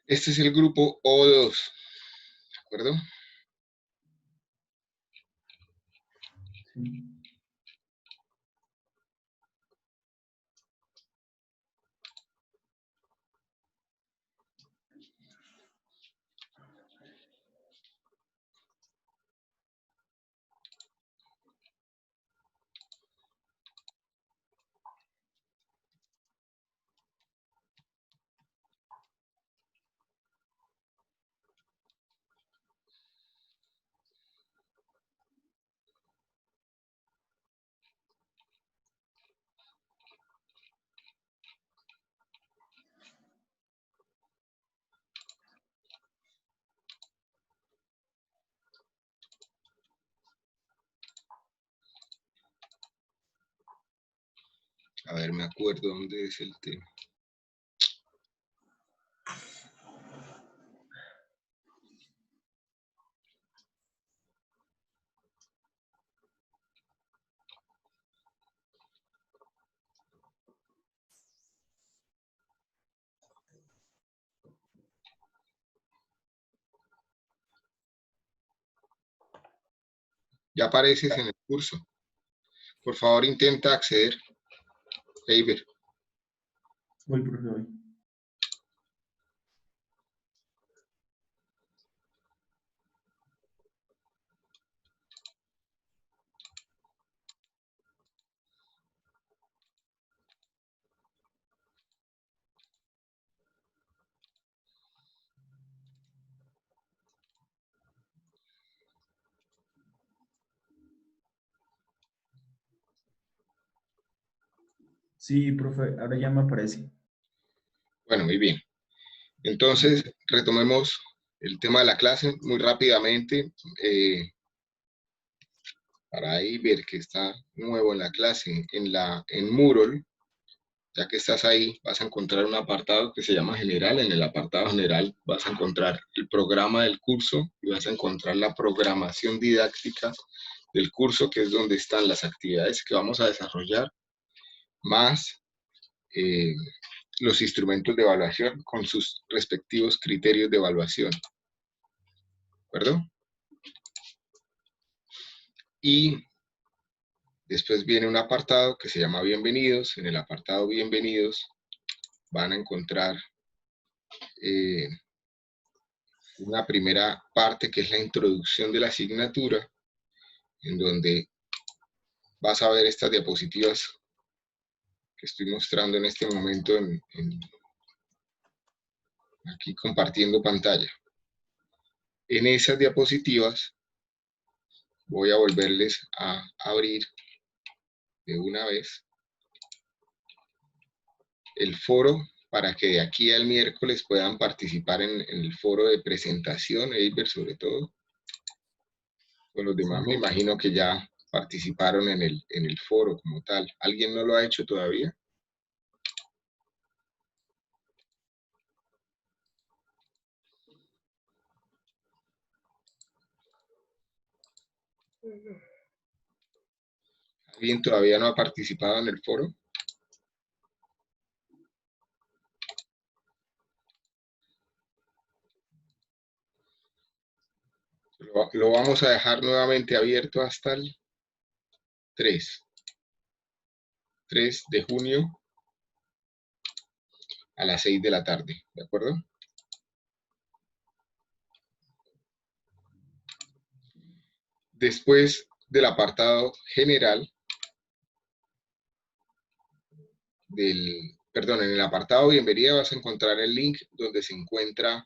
Este es el grupo O2, ¿de acuerdo? Sí. A ver, me acuerdo dónde es el tema. Ya apareces en el curso. Por favor, intenta acceder. Eiber. Voy, profe, voy. Sí, profe, ahora ya me aparece. Bueno, muy bien. Entonces, retomemos el tema de la clase muy rápidamente. Para ahí ver que está nuevo en la clase, en Moodle, ya que estás ahí, vas a encontrar un apartado que se llama General. En el apartado General vas a encontrar el programa del curso y vas a encontrar la programación didáctica del curso, que es donde están las actividades que vamos a desarrollar, más eh, los instrumentos de evaluación con sus respectivos criterios de evaluación. ¿De acuerdo? Y después viene un apartado que se llama Bienvenidos. En el apartado Bienvenidos van a encontrar una primera parte que es la introducción de la asignatura, en donde vas a ver estas diapositivas que estoy mostrando en este momento aquí compartiendo pantalla. En esas diapositivas voy a volverles a abrir de una vez el foro para que de aquí al miércoles puedan participar en el foro de presentación, Eiber sobre todo. Con los demás Sí. me imagino que ya participaron en el foro como tal. ¿Alguien no lo ha hecho todavía? ¿Alguien todavía no ha participado en el foro? Lo vamos a dejar nuevamente abierto hasta el 3 de junio a las 6 de la tarde, ¿de acuerdo? Después del apartado general, en el apartado bienvenida vas a encontrar el link donde se encuentra,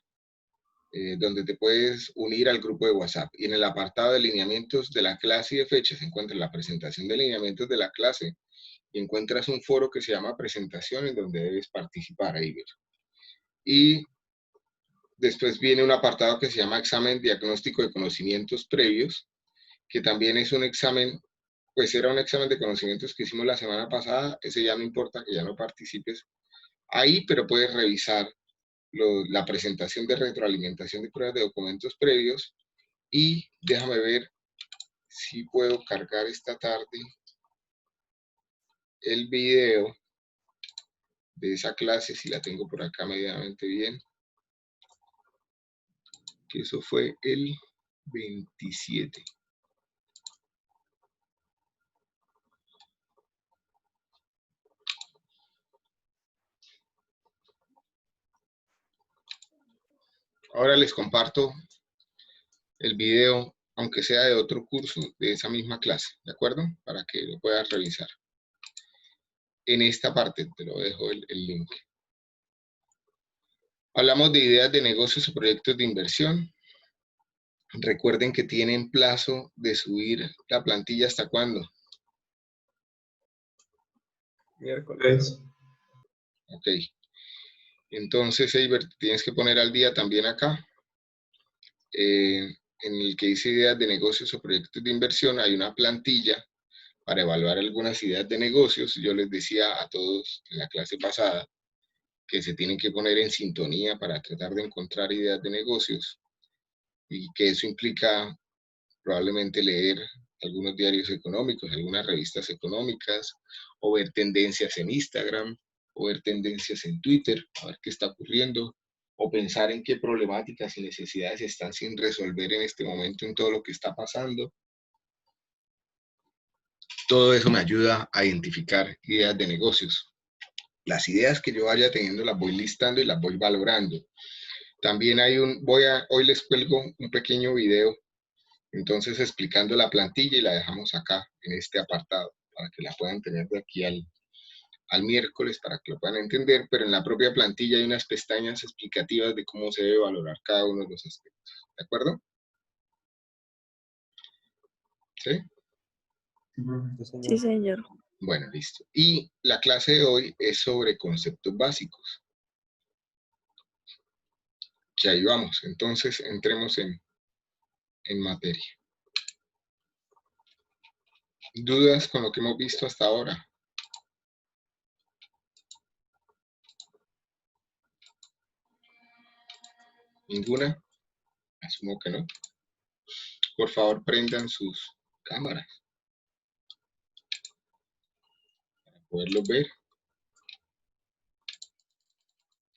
donde te puedes unir al grupo de WhatsApp. Y en el apartado de lineamientos de la clase y de fecha se encuentra la presentación de lineamientos de la clase y encuentras un foro que se llama presentación en donde debes participar ahí. Y después viene un apartado que se llama examen diagnóstico de conocimientos previos, que también es un examen, pues era un examen de conocimientos que hicimos la semana pasada. Ese ya no importa que ya no participes ahí, pero puedes revisar la presentación de retroalimentación de pruebas de documentos previos. Y déjame ver si puedo cargar esta tarde el video de esa clase, si la tengo por acá medianamente bien. que eso fue el 27. Ahora les comparto el video, aunque sea de otro curso de esa misma clase, ¿de acuerdo? Para que lo puedas revisar. En esta parte te lo dejo el link. Hablamos de ideas de negocios o proyectos de inversión. Recuerden que tienen plazo de subir la plantilla ¿hasta cuándo? Miércoles. Ok. Entonces, Eiber, tienes que poner al día también acá. En el que dice ideas de negocios o proyectos de inversión, hay una plantilla para evaluar algunas ideas de negocios. Yo les decía a todos en la clase pasada que se tienen que poner en sintonía para tratar de encontrar ideas de negocios y que eso implica probablemente leer algunos diarios económicos, algunas revistas económicas, o ver tendencias en Instagram, o ver tendencias en Twitter, a ver qué está ocurriendo, o pensar en qué problemáticas y necesidades están sin resolver en este momento en todo lo que está pasando. Todo eso me ayuda a identificar ideas de negocios. Las ideas que yo vaya teniendo las voy listando y las voy valorando. También hay hoy les cuelgo un pequeño video, entonces explicando la plantilla y la dejamos acá en este apartado para que la puedan tener de aquí al miércoles para que lo puedan entender, pero en la propia plantilla hay unas pestañas explicativas de cómo se debe valorar cada uno de los aspectos. ¿De acuerdo? ¿Sí? Sí, señor. Bueno, listo. Y la clase de hoy es sobre conceptos básicos. Que ahí vamos. Entonces, entremos en materia. ¿Dudas con lo que hemos visto hasta ahora? ¿Ninguna? Asumo que no. Por favor, prendan sus cámaras para poderlo ver.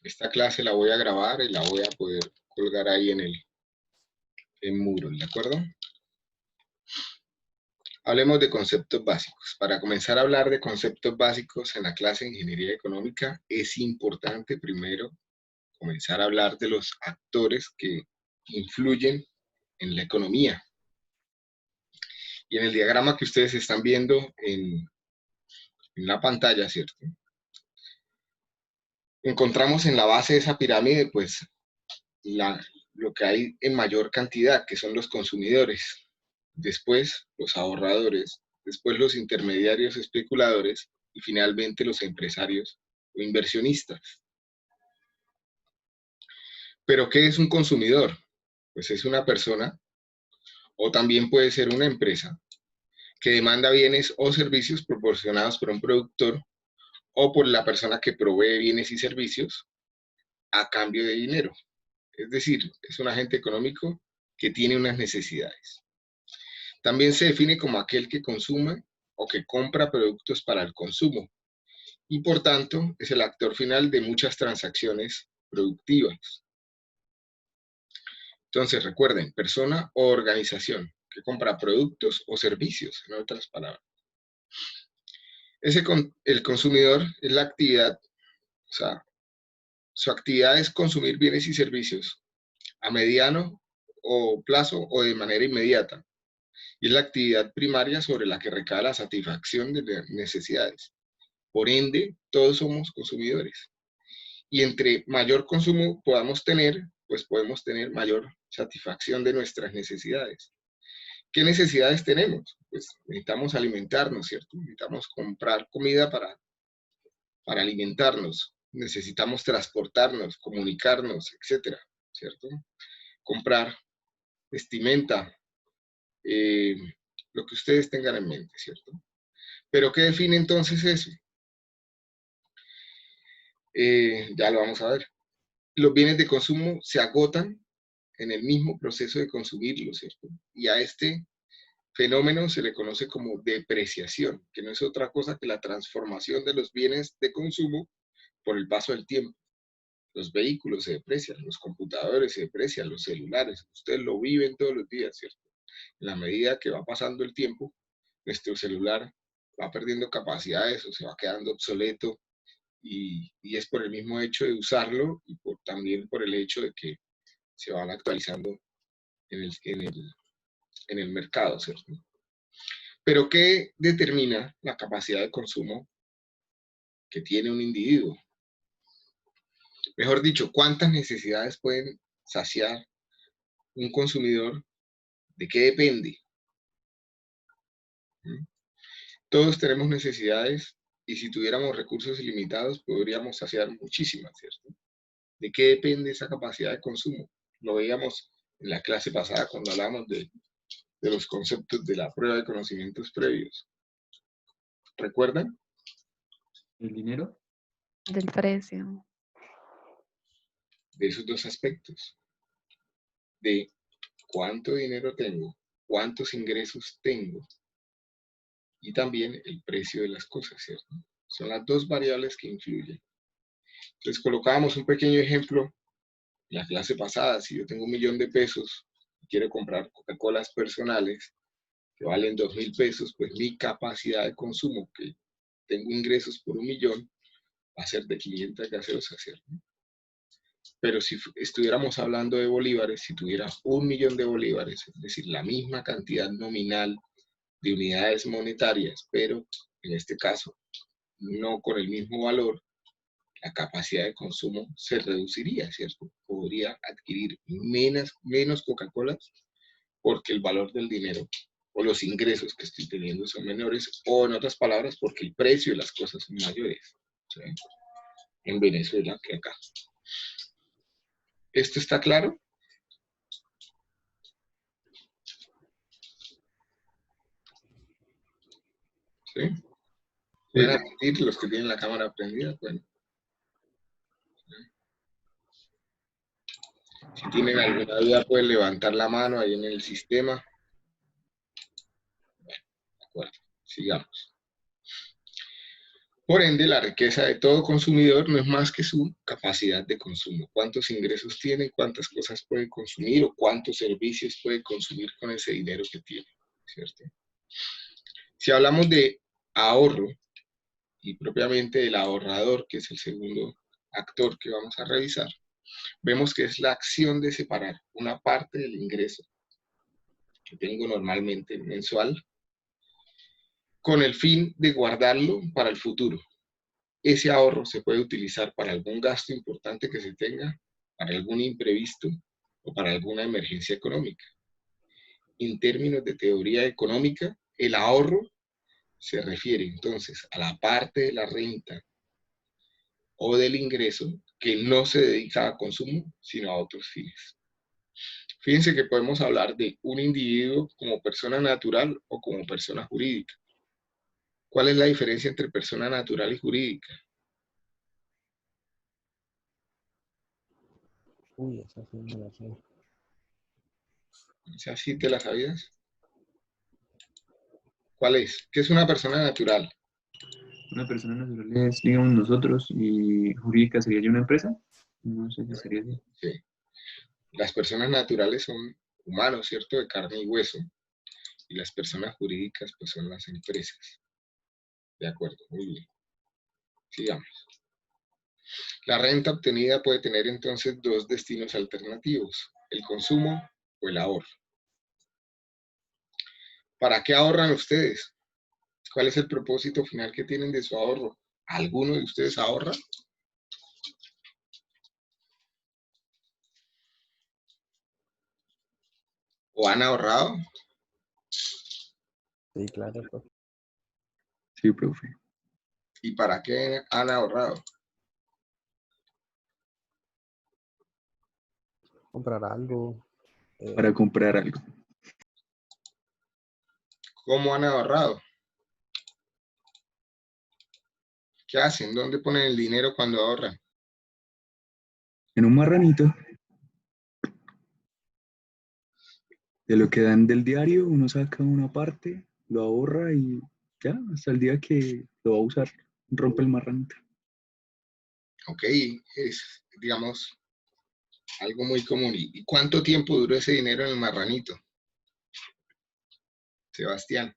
Esta clase la voy a grabar y la voy a poder colgar ahí en el muro, ¿de acuerdo? Hablemos de conceptos básicos. Para comenzar a hablar de conceptos básicos en la clase de Ingeniería Económica, es importante primero comenzar a hablar de los actores que influyen en la economía. Y en el diagrama que ustedes están viendo en la pantalla, ¿cierto? Encontramos en la base de esa pirámide, pues, lo que hay en mayor cantidad, que son los consumidores. Después, los ahorradores. Después, los intermediarios especuladores. Y finalmente, los empresarios o inversionistas. ¿Pero qué es un consumidor? Pues es una persona, o también puede ser una empresa, que demanda bienes o servicios proporcionados por un productor o por la persona que provee bienes y servicios a cambio de dinero. Es decir, es un agente económico que tiene unas necesidades. También se define como aquel que consume o que compra productos para el consumo y por tanto es el actor final de muchas transacciones productivas. Entonces recuerden, persona o organización que compra productos o servicios, en otras palabras. El consumidor es la actividad, o sea, su actividad es consumir bienes y servicios a mediano o plazo o de manera inmediata. Y es la actividad primaria sobre la que recae la satisfacción de necesidades. Por ende, todos somos consumidores. Y entre mayor consumo podamos tener, pues podemos tener mayor satisfacción de nuestras necesidades. ¿Qué necesidades tenemos? Pues necesitamos alimentarnos, ¿cierto? Necesitamos comprar comida para alimentarnos. Necesitamos transportarnos, comunicarnos, etcétera, ¿cierto? Comprar vestimenta, lo que ustedes tengan en mente, ¿cierto? Pero ¿qué define entonces eso? Ya lo vamos a ver. Los bienes de consumo se agotan en el mismo proceso de consumirlos, ¿cierto? Y a este fenómeno se le conoce como depreciación, que no es otra cosa que la transformación de los bienes de consumo por el paso del tiempo. Los vehículos se deprecian, los computadores se deprecian, los celulares, ustedes lo viven todos los días, ¿cierto? En la medida que va pasando el tiempo, nuestro celular va perdiendo capacidades o se va quedando obsoleto y es por el mismo hecho de usarlo y también por el hecho de que se van actualizando en el mercado, ¿cierto? Pero ¿qué determina la capacidad de consumo que tiene un individuo? Mejor dicho, ¿cuántas necesidades pueden saciar un consumidor? ¿De qué depende? ¿Mm? Todos tenemos necesidades y si tuviéramos recursos ilimitados podríamos saciar muchísimas, ¿cierto? ¿De qué depende esa capacidad de consumo? Lo veíamos en la clase pasada cuando hablamos de los conceptos de la prueba de conocimientos previos. ¿Recuerdan? ¿El dinero? Del precio. De esos dos aspectos. De cuánto dinero tengo, cuántos ingresos tengo y también el precio de las cosas, ¿cierto? Son las dos variables que influyen. Entonces colocábamos un pequeño ejemplo en la clase pasada. Si yo tengo 1.000.000 de pesos y quiero comprar Coca-Colas personales que valen 2.000 pesos, pues mi capacidad de consumo, que tengo ingresos por 1.000.000, va a ser de 500 gaseosas, ¿cierto? Pero si estuviéramos hablando de bolívares, si tuviera 1.000.000 de bolívares, es decir, la misma cantidad nominal de unidades monetarias, pero en este caso no con el mismo valor, la capacidad de consumo se reduciría, ¿cierto? Podría adquirir menos Coca-Cola porque el valor del dinero o los ingresos que estoy teniendo son menores, o en otras palabras, porque el precio de las cosas son mayores, ¿sí? En Venezuela que acá. ¿Esto está claro? ¿Sí? ¿Pueden admitir los que tienen la cámara prendida? Bueno. Si tienen alguna duda, pueden levantar la mano ahí en el sistema. Bueno, de acuerdo. Sigamos. Por ende, la riqueza de todo consumidor no es más que su capacidad de consumo. Cuántos ingresos tiene, cuántas cosas puede consumir o cuántos servicios puede consumir con ese dinero que tiene, ¿cierto? Si hablamos de ahorro y propiamente del ahorrador, que es el segundo actor que vamos a revisar, vemos que es la acción de separar una parte del ingreso que tengo normalmente mensual con el fin de guardarlo para el futuro. Ese ahorro se puede utilizar para algún gasto importante que se tenga, para algún imprevisto o para alguna emergencia económica. En términos de teoría económica, el ahorro se refiere entonces a la parte de la renta o del ingreso que no se dedica a consumo, sino a otros fines. Fíjense que podemos hablar de un individuo como persona natural o como persona jurídica. ¿Cuál es la diferencia entre persona natural y jurídica? Uy, esa sí me la sé. O sea, ¿sí te la sabías? ¿Cuál es? ¿Qué es una persona natural? Una persona natural es, digamos, nosotros y jurídica sería ya una empresa. No sé si sería así. Sí. Las personas naturales son humanos, ¿cierto? De carne y hueso. Y las personas jurídicas, pues son las empresas. De acuerdo, muy bien. Sigamos. La renta obtenida puede tener entonces dos destinos alternativos, el consumo o el ahorro. ¿Para qué ahorran ustedes? ¿Cuál es el propósito final que tienen de su ahorro? ¿Alguno de ustedes ahorra? ¿O han ahorrado? Sí, claro, profe. Sí, profe. ¿Y para qué han ahorrado? Comprar algo. Para comprar algo. ¿Cómo han ahorrado? ¿Qué hacen? ¿Dónde ponen el dinero cuando ahorran? En un marranito. De lo que dan del diario, uno saca una parte, lo ahorra y ya, hasta el día que lo va a usar, rompe el marranito. Ok, digamos, algo muy común. ¿Y cuánto tiempo duró ese dinero en el marranito? Sebastián,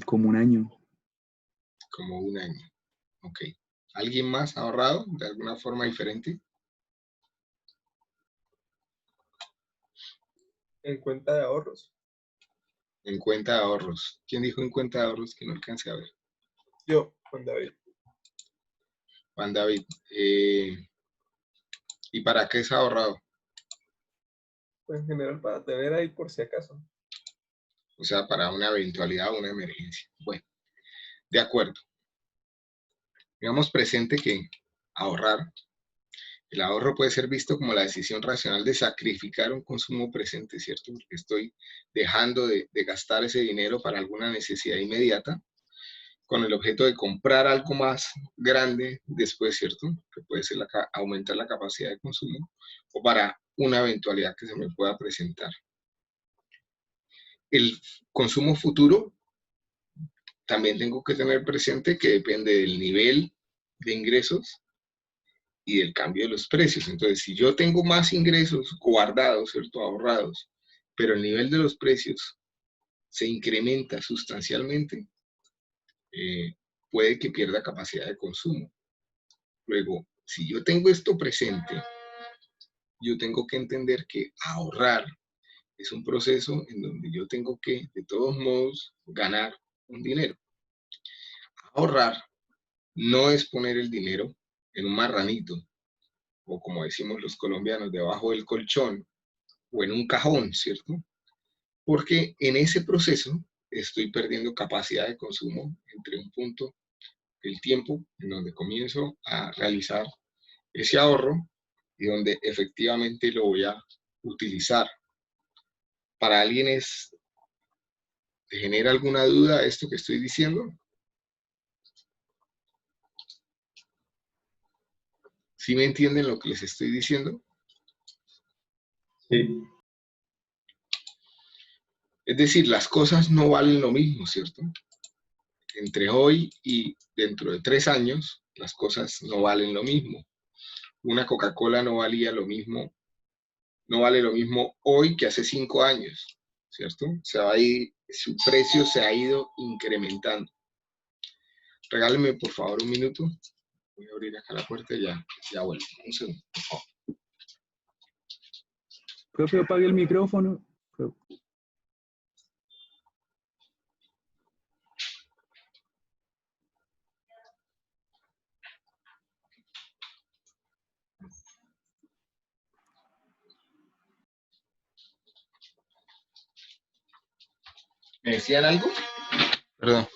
Como un año. como un año. Ok. ¿Alguien más ha ahorrado de alguna forma diferente? En cuenta de ahorros. En cuenta de ahorros. ¿Quién dijo en cuenta de ahorros que no alcance a ver? Yo, Juan David. Juan David. ¿Y para qué se ha ahorrado? Pues en general para tener ahí por si acaso. O sea, para una eventualidad o una emergencia. Bueno, de acuerdo. Digamos presente que ahorrar, el ahorro puede ser visto como la decisión racional de sacrificar un consumo presente, ¿cierto? Porque estoy dejando de gastar ese dinero para alguna necesidad inmediata con el objeto de comprar algo más grande después, ¿cierto? Que puede ser aumentar la capacidad de consumo o para una eventualidad que se me pueda presentar. El consumo futuro también tengo que tener presente que depende del nivel de ingresos y del cambio de los precios. Entonces, si yo tengo más ingresos guardados, ¿cierto? Ahorrados, pero el nivel de los precios se incrementa sustancialmente, puede que pierda capacidad de consumo. Luego, si yo tengo esto presente, yo tengo que entender que ahorrar es un proceso en donde yo tengo que, de todos modos, ganar un dinero. Ahorrar no es poner el dinero en un marranito, o como decimos los colombianos, debajo del colchón, o en un cajón, ¿cierto? Porque en ese proceso estoy perdiendo capacidad de consumo entre un punto, el tiempo en donde comienzo a realizar ese ahorro y donde efectivamente lo voy a utilizar. ¿Para alguien te genera alguna duda esto que estoy diciendo? ¿Sí me entienden lo que les estoy diciendo? Sí. Es decir, las cosas no valen lo mismo, ¿cierto? Entre hoy y dentro de 3 años, las cosas no valen lo mismo. Una Coca-Cola no valía lo mismo, no vale lo mismo hoy que hace 5 años, ¿cierto? Su precio se ha ido incrementando. Regálenme por favor un minuto. Voy a abrir acá la puerta y ya vuelvo. Un segundo, por favor. Profe, apague el micrófono. ¿Me decían algo? Perdón.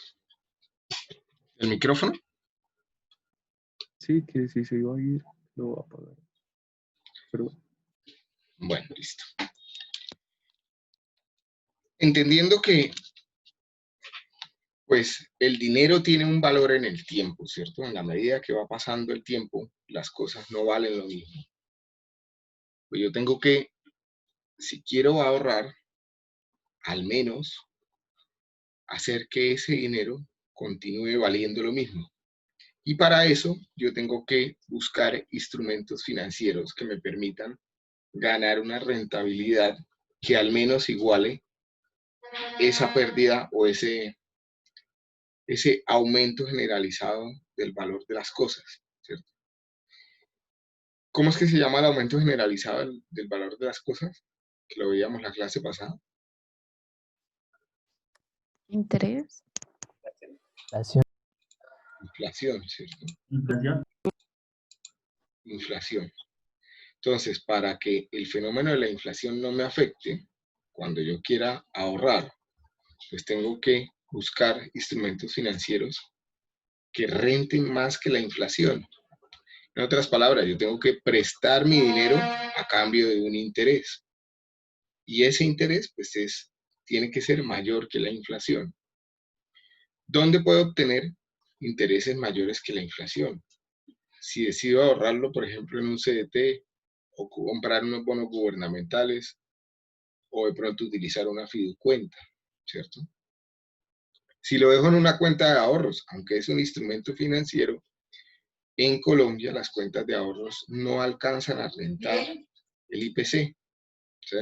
¿El micrófono? Sí, que si se iba a ir, lo va a apagar. Pero bueno. Bueno, listo. Entendiendo que pues el dinero tiene un valor en el tiempo, ¿cierto? En la medida que va pasando el tiempo, las cosas no valen lo mismo. Pues yo tengo que, si quiero ahorrar, al menos hacer que ese dinero continúe valiendo lo mismo. Y para eso yo tengo que buscar instrumentos financieros que me permitan ganar una rentabilidad que al menos iguale esa pérdida o ese aumento generalizado del valor de las cosas, ¿cierto? ¿Cómo es que se llama el aumento generalizado del valor de las cosas? Que lo veíamos la clase pasada. Interés. Inflación, ¿cierto? Inflación. Inflación. Entonces, para que el fenómeno de la inflación no me afecte, cuando yo quiera ahorrar, pues tengo que buscar instrumentos financieros que renten más que la inflación. En otras palabras, yo tengo que prestar mi dinero a cambio de un interés. Y ese interés, pues, tiene que ser mayor que la inflación. ¿Dónde puedo obtener intereses mayores que la inflación? Si decido ahorrarlo, por ejemplo, en un CDT, o comprar unos bonos gubernamentales, o de pronto utilizar una fiducuenta, ¿cierto? Si lo dejo en una cuenta de ahorros, aunque es un instrumento financiero, en Colombia las cuentas de ahorros no alcanzan a rentar el IPC, ¿sí?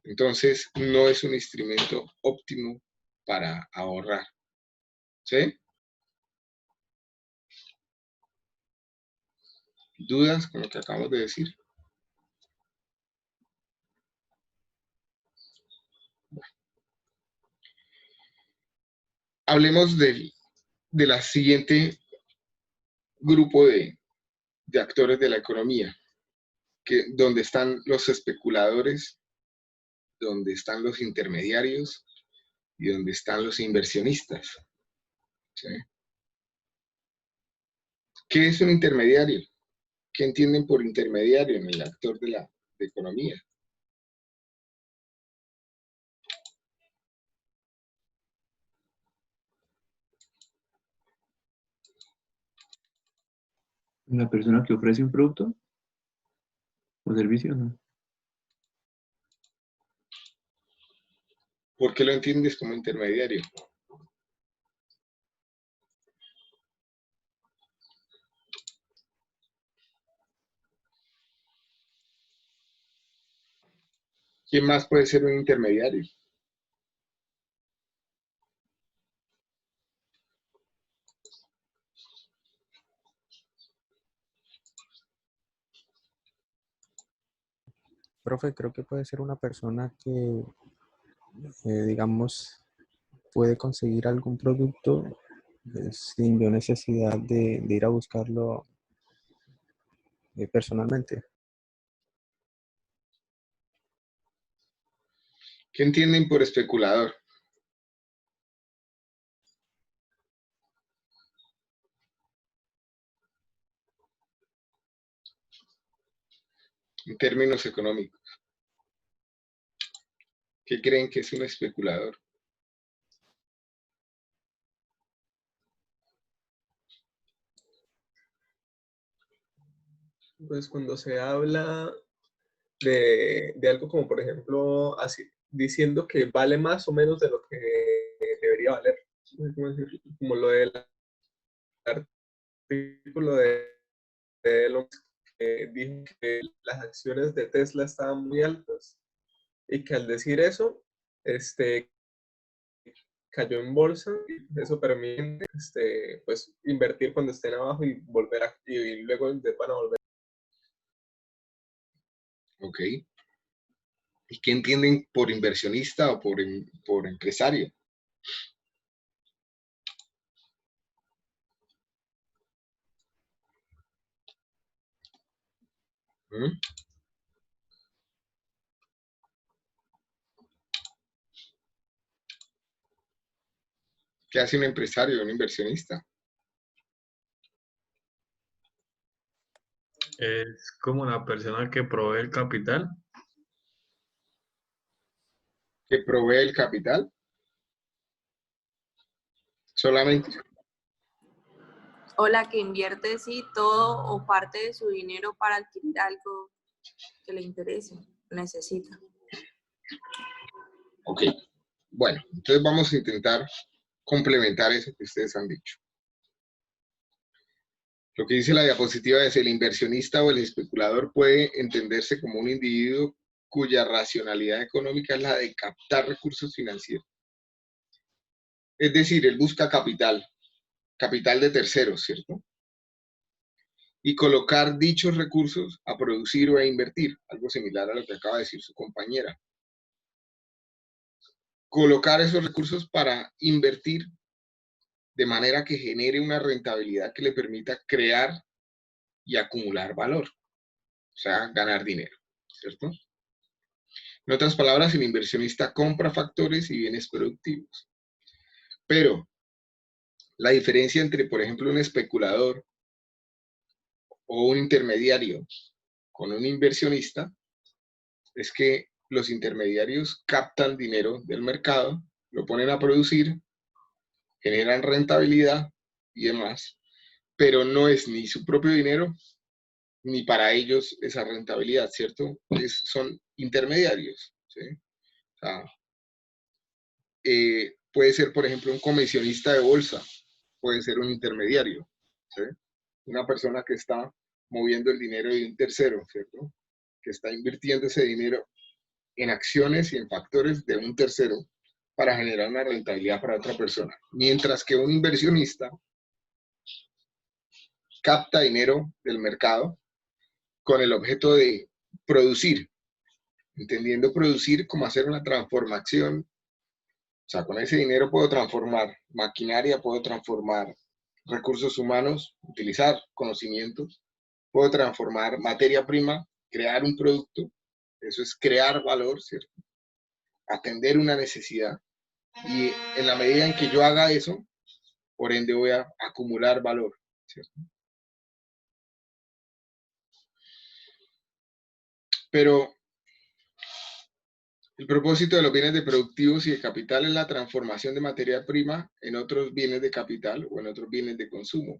Entonces, no es un instrumento óptimo para ahorrar, ¿sí? ¿Dudas con lo que acabamos de decir? Hablemos de la siguiente grupo de actores de la economía, donde están los especuladores, donde están los intermediarios y donde están los inversionistas, ¿sí? ¿Qué es un intermediario? ¿Qué entienden por intermediario en el actor de la economía? La persona que ofrece un producto o servicio, ¿no? ¿Por qué lo entiendes como intermediario? ¿Quién más puede ser un intermediario? Profe, creo que puede ser una persona que, digamos, puede conseguir algún producto sin yo necesidad de ir a buscarlo personalmente. ¿Qué entienden por especulador? En términos económicos. ¿Qué creen que es un especulador? Pues cuando se habla de algo como, por ejemplo, así, diciendo que vale más o menos de lo que debería valer. No sé cómo decirlo, como lo del artículo de Elon Musk, que dijo que las acciones de Tesla estaban muy altas y que al decir eso, cayó en bolsa y eso permite pues, invertir cuando estén abajo y volver y luego van a volver. Ok. ¿Y qué entienden por inversionista o por empresario? ¿Mm? ¿Qué hace un empresario, un inversionista? Es como la persona que provee el capital. ¿Que provee el capital? Solamente. O la que invierte, sí, todo o parte de su dinero para adquirir algo que le interese, necesita. Ok. Bueno, entonces vamos a intentar complementar eso que ustedes han dicho. Lo que dice la diapositiva es: el inversionista o el especulador puede entenderse como un individuo cuya racionalidad económica es la de captar recursos financieros. Es decir, él busca capital de terceros, ¿cierto? Y colocar dichos recursos a producir o a invertir, algo similar a lo que acaba de decir su compañera. Colocar esos recursos para invertir de manera que genere una rentabilidad que le permita crear y acumular valor, o sea, ganar dinero, ¿cierto? En otras palabras, el inversionista compra factores y bienes productivos. Pero la diferencia entre, por ejemplo, un especulador o un intermediario con un inversionista es que los intermediarios captan dinero del mercado, lo ponen a producir, generan rentabilidad y demás, pero no es ni su propio dinero ni para ellos esa rentabilidad, ¿cierto? Son intermediarios, ¿sí? O sea, puede ser, por ejemplo, un comisionista de bolsa puede ser un intermediario, ¿sí? Una persona que está moviendo el dinero de un tercero, ¿cierto? Que está invirtiendo ese dinero en acciones y en factores de un tercero para generar una rentabilidad para otra persona. Mientras que un inversionista capta dinero del mercado con el objeto de producir, entendiendo producir como hacer una transformación. O sea, con ese dinero puedo transformar maquinaria, puedo transformar recursos humanos, utilizar conocimientos, puedo transformar materia prima, crear un producto, eso es crear valor, ¿cierto? Atender una necesidad. Y en la medida en que yo haga eso, por ende voy a acumular valor, ¿cierto? Pero el propósito de los bienes de productivos y de capital es la transformación de materia prima en otros bienes de capital o en otros bienes de consumo.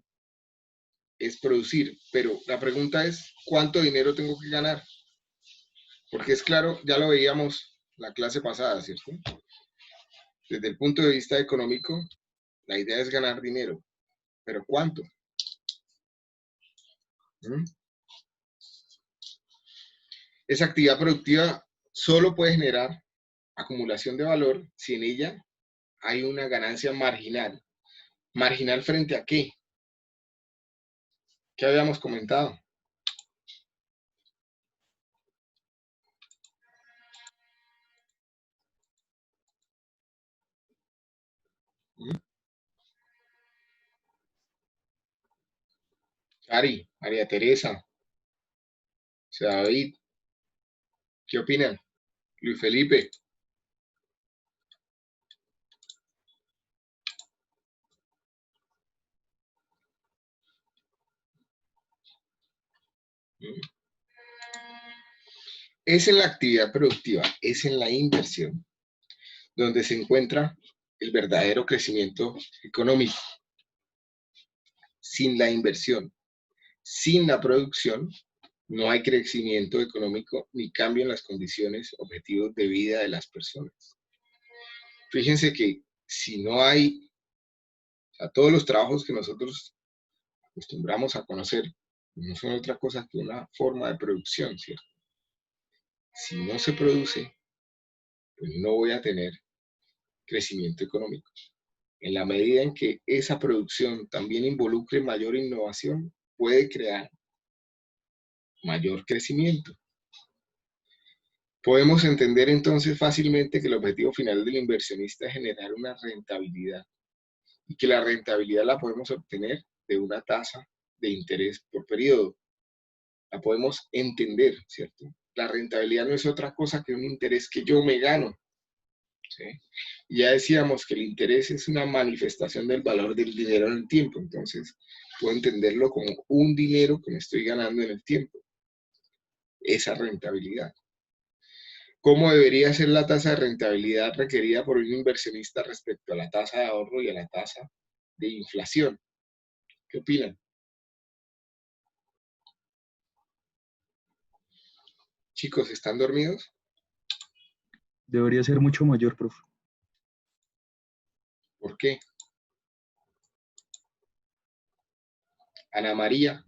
Es producir, pero la pregunta es, ¿cuánto dinero tengo que ganar? Porque es claro, ya lo veíamos la clase pasada, ¿cierto? Desde el punto de vista económico, la idea es ganar dinero, pero ¿cuánto? ¿Mm? Esa actividad productiva solo puede generar acumulación de valor si en ella hay una ganancia marginal. ¿Marginal frente a qué? ¿Qué habíamos comentado? ¿Mm? Ari, María Teresa, David, ¿qué opinan? Luis Felipe. ¿Mm? Es en la actividad productiva, es en la inversión, donde se encuentra el verdadero crecimiento económico. Sin la inversión, sin la producción, no hay crecimiento económico ni cambio en las condiciones, objetivos de vida de las personas. Fíjense que si no hay, o sea, todos los trabajos que nosotros acostumbramos a conocer, no son otra cosa que una forma de producción, ¿cierto? Si no se produce, pues no voy a tener crecimiento económico. En la medida en que esa producción también involucre mayor innovación, puede crear mayor crecimiento. Podemos entender entonces fácilmente que el objetivo final del inversionista es generar una rentabilidad y que la rentabilidad la podemos obtener de una tasa de interés por periodo. La podemos entender, ¿cierto? La rentabilidad no es otra cosa que un interés que yo me gano, ¿sí? Y ya decíamos que el interés es una manifestación del valor del dinero en el tiempo, entonces puedo entenderlo como un dinero que me estoy ganando en el tiempo, esa rentabilidad. ¿Cómo debería ser la tasa de rentabilidad requerida por un inversionista respecto a la tasa de ahorro y a la tasa de inflación? ¿Qué opinan? Chicos, ¿están dormidos? Debería ser mucho mayor, profe. ¿Por qué? Ana María,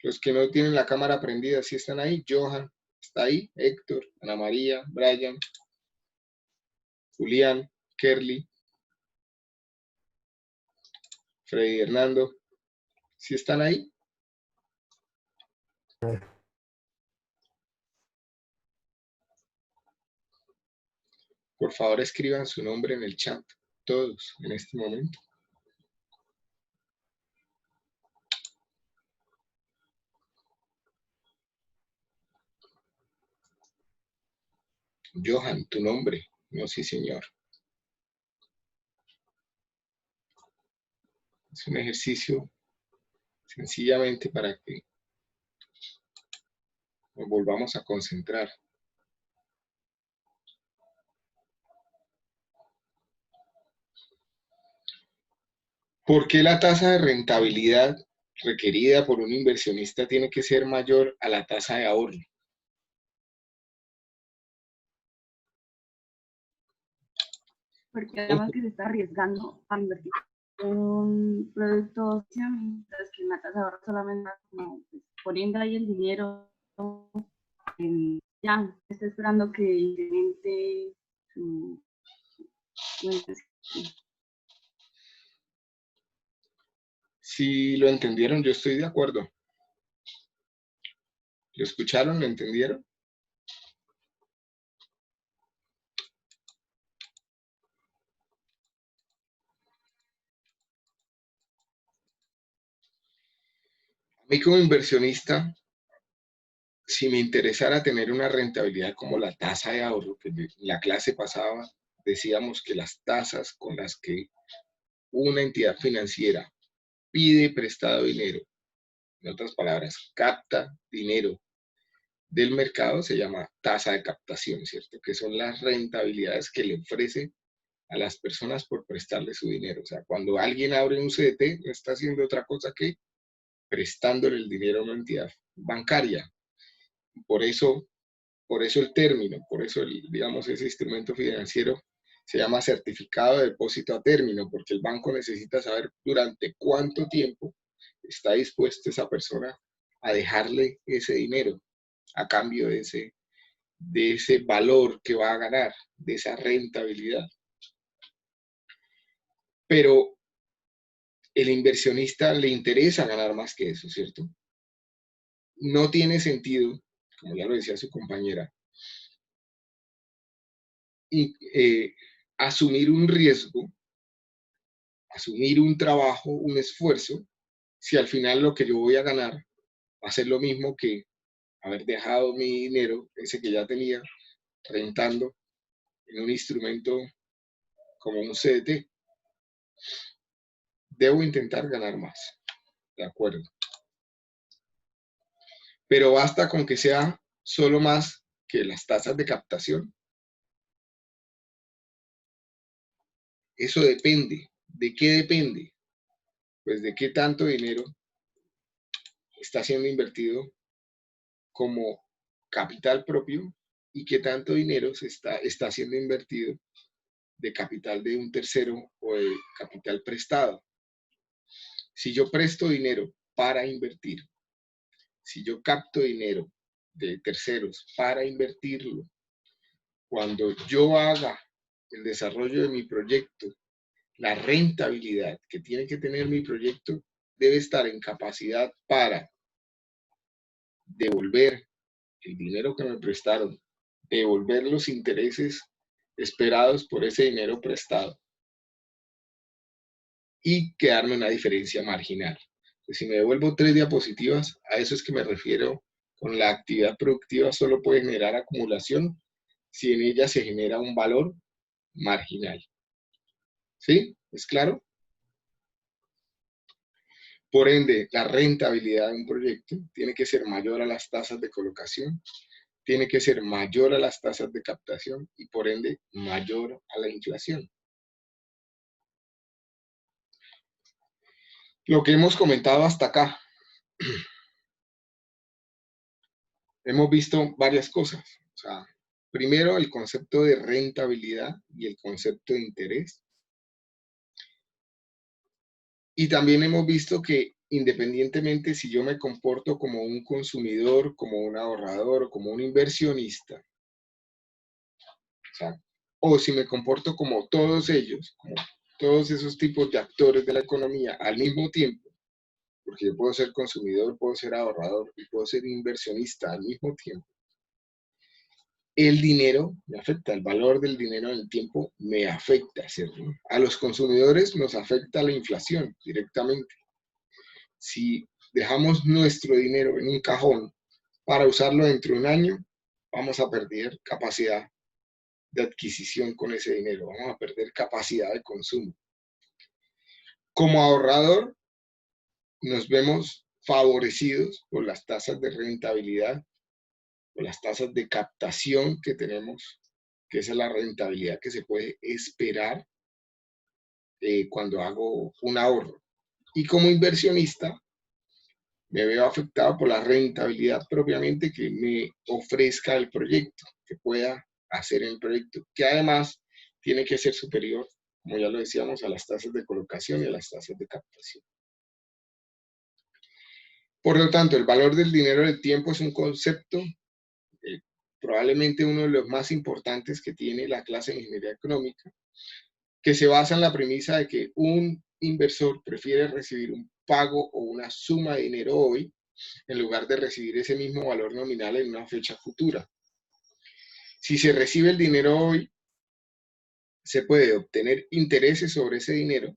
los que no tienen la cámara prendida, ¿sí están ahí? Johan, ¿está ahí? Héctor, Ana María, Brian, Julián, Kerly, Freddy Hernando, ¿sí están ahí? Por favor, escriban su nombre en el chat, todos, en este momento. Johan, tu nombre. No, sí, señor. Es un ejercicio sencillamente para que nos volvamos a concentrar. ¿Por qué la tasa de rentabilidad requerida por un inversionista tiene que ser mayor a la tasa de ahorro? Porque además que se está arriesgando a invertir. un producto, mientras que en la casa de ahorro solamente como, pues, poniendo ahí el dinero, ya está esperando que incremente su cuenta. Si lo entendieron, yo estoy de acuerdo. ¿Lo escucharon? ¿Lo entendieron? A mí como inversionista, si me interesara tener una rentabilidad como la tasa de ahorro, que en la clase pasada decíamos que las tasas con las que una entidad financiera pide prestado dinero, en otras palabras, capta dinero del mercado, se llama tasa de captación, ¿cierto? Que son las rentabilidades que le ofrece a las personas por prestarle su dinero. O sea, cuando alguien abre un CDT, no está haciendo otra cosa que prestándole el dinero a una entidad bancaria. Por eso el término, por eso digamos ese instrumento financiero se llama certificado de depósito a término, porque el banco necesita saber durante cuánto tiempo está dispuesta esa persona a dejarle ese dinero a cambio de ese valor que va a ganar, de esa rentabilidad. Pero el inversionista le interesa ganar más que eso, ¿cierto? No tiene sentido, como ya lo decía su compañera, asumir un riesgo, asumir un trabajo, un esfuerzo, si al final lo que yo voy a ganar va a ser lo mismo que haber dejado mi dinero, ese que ya tenía, rentando en un instrumento como un CDT. Debo intentar ganar más, de acuerdo. Pero basta con que sea solo más que las tasas de captación. Eso depende. ¿De qué depende? Pues de qué tanto dinero está siendo invertido como capital propio y qué tanto dinero está siendo invertido de capital de un tercero o de capital prestado. Si yo presto dinero para invertir, si yo capto dinero de terceros para invertirlo, cuando yo haga el desarrollo de mi proyecto, la rentabilidad que tiene que tener mi proyecto debe estar en capacidad para devolver el dinero que me prestaron, devolver los intereses esperados por ese dinero prestado y quedarme una diferencia marginal. Pues si me devuelvo 3 diapositivas, a eso es que me refiero con la actividad productiva solo puede generar acumulación si en ella se genera un valor marginal. ¿Sí? ¿Es claro? Por ende, la rentabilidad de un proyecto tiene que ser mayor a las tasas de colocación, tiene que ser mayor a las tasas de captación y por ende mayor a la inflación. Lo que hemos comentado hasta acá, hemos visto varias cosas. O sea, primero el concepto de rentabilidad y el concepto de interés. Y también hemos visto que independientemente si yo me comporto como un consumidor, como un ahorrador, como un inversionista, o si me comporto como todos ellos, como todos esos tipos de actores de la economía al mismo tiempo, porque yo puedo ser consumidor, puedo ser ahorrador y puedo ser inversionista al mismo tiempo, el dinero me afecta, el valor del dinero en el tiempo me afecta, ¿cierto? A los consumidores nos afecta la inflación directamente. Si dejamos nuestro dinero en un cajón para usarlo dentro de un año, vamos a perder capacidad de adquisición con ese dinero, vamos a perder capacidad de consumo. Como ahorrador, nos vemos favorecidos por las tasas de rentabilidad, por las tasas de captación que tenemos, que esa es la rentabilidad que se puede esperar cuando hago un ahorro. Y como inversionista, me veo afectado por la rentabilidad propiamente que me ofrezca el proyecto, que pueda hacer el proyecto, que además tiene que ser superior como ya lo decíamos, a las tasas de colocación y a las tasas de captación. Por lo tanto, el valor del dinero del tiempo es un concepto probablemente uno de los más importantes que tiene la clase de ingeniería económica, que se basa en la premisa de que un inversor prefiere recibir un pago o una suma de dinero hoy en lugar de recibir ese mismo valor nominal en una fecha futura. Si se recibe el dinero hoy, se puede obtener intereses sobre ese dinero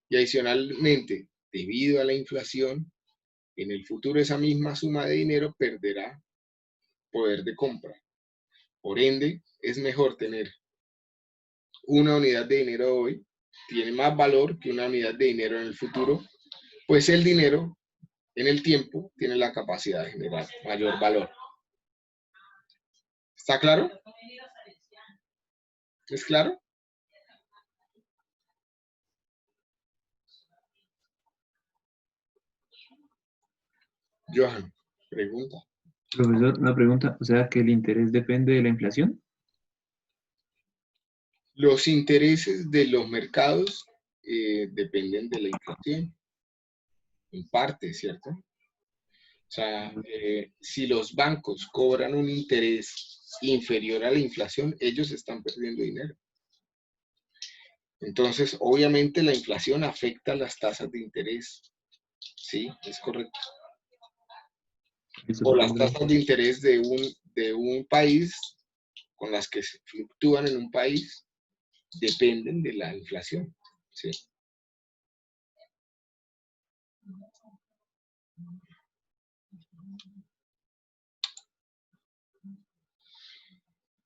y adicionalmente, debido a la inflación, en el futuro esa misma suma de dinero perderá poder de compra. Por ende, es mejor tener una unidad de dinero hoy, tiene más valor que una unidad de dinero en el futuro, pues el dinero en el tiempo tiene la capacidad de generar mayor valor. ¿Está claro? ¿Es claro? Johan, pregunta. Profesor, una pregunta, o sea que el interés depende de la inflación. Los intereses de los mercados dependen de la inflación, en parte, ¿cierto? O sea, si los bancos cobran un interés inferior a la inflación, ellos están perdiendo dinero. Entonces, obviamente la inflación afecta las tasas de interés. Sí, es correcto. O las tasas de interés de un país con las que se fluctúan en un país dependen de la inflación. ¿Sí?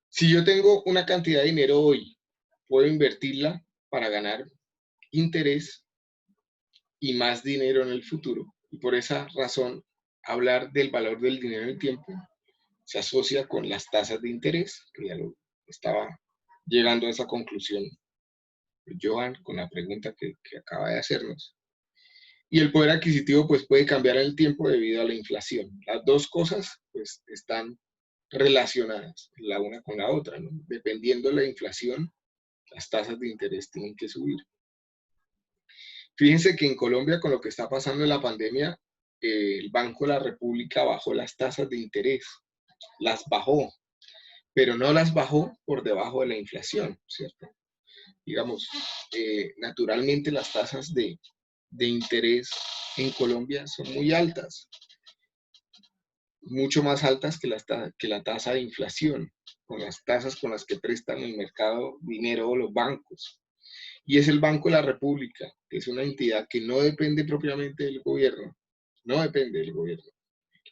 Si yo tengo una cantidad de dinero hoy, puedo invertirla para ganar interés y más dinero en el futuro. Y por esa razón, hablar del valor del dinero en el tiempo se asocia con las tasas de interés, que ya lo estaba llegando a esa conclusión Johan con la pregunta que acaba de hacernos. Y el poder adquisitivo pues puede cambiar en el tiempo debido a la inflación. Las dos cosas pues están relacionadas la una con la otra, ¿no? Dependiendo de la inflación, las tasas de interés tienen que subir. Fíjense que en Colombia, con lo que está pasando en la pandemia, el Banco de la República bajó las tasas de interés, las bajó, pero no las bajó por debajo de la inflación, ¿cierto? Digamos, naturalmente las tasas de interés en Colombia son muy altas, mucho más altas que la tasa de inflación, con las tasas con las que prestan el mercado dinero o los bancos. Y es el Banco de la República, que es una entidad que no depende propiamente del gobierno, no depende del gobierno,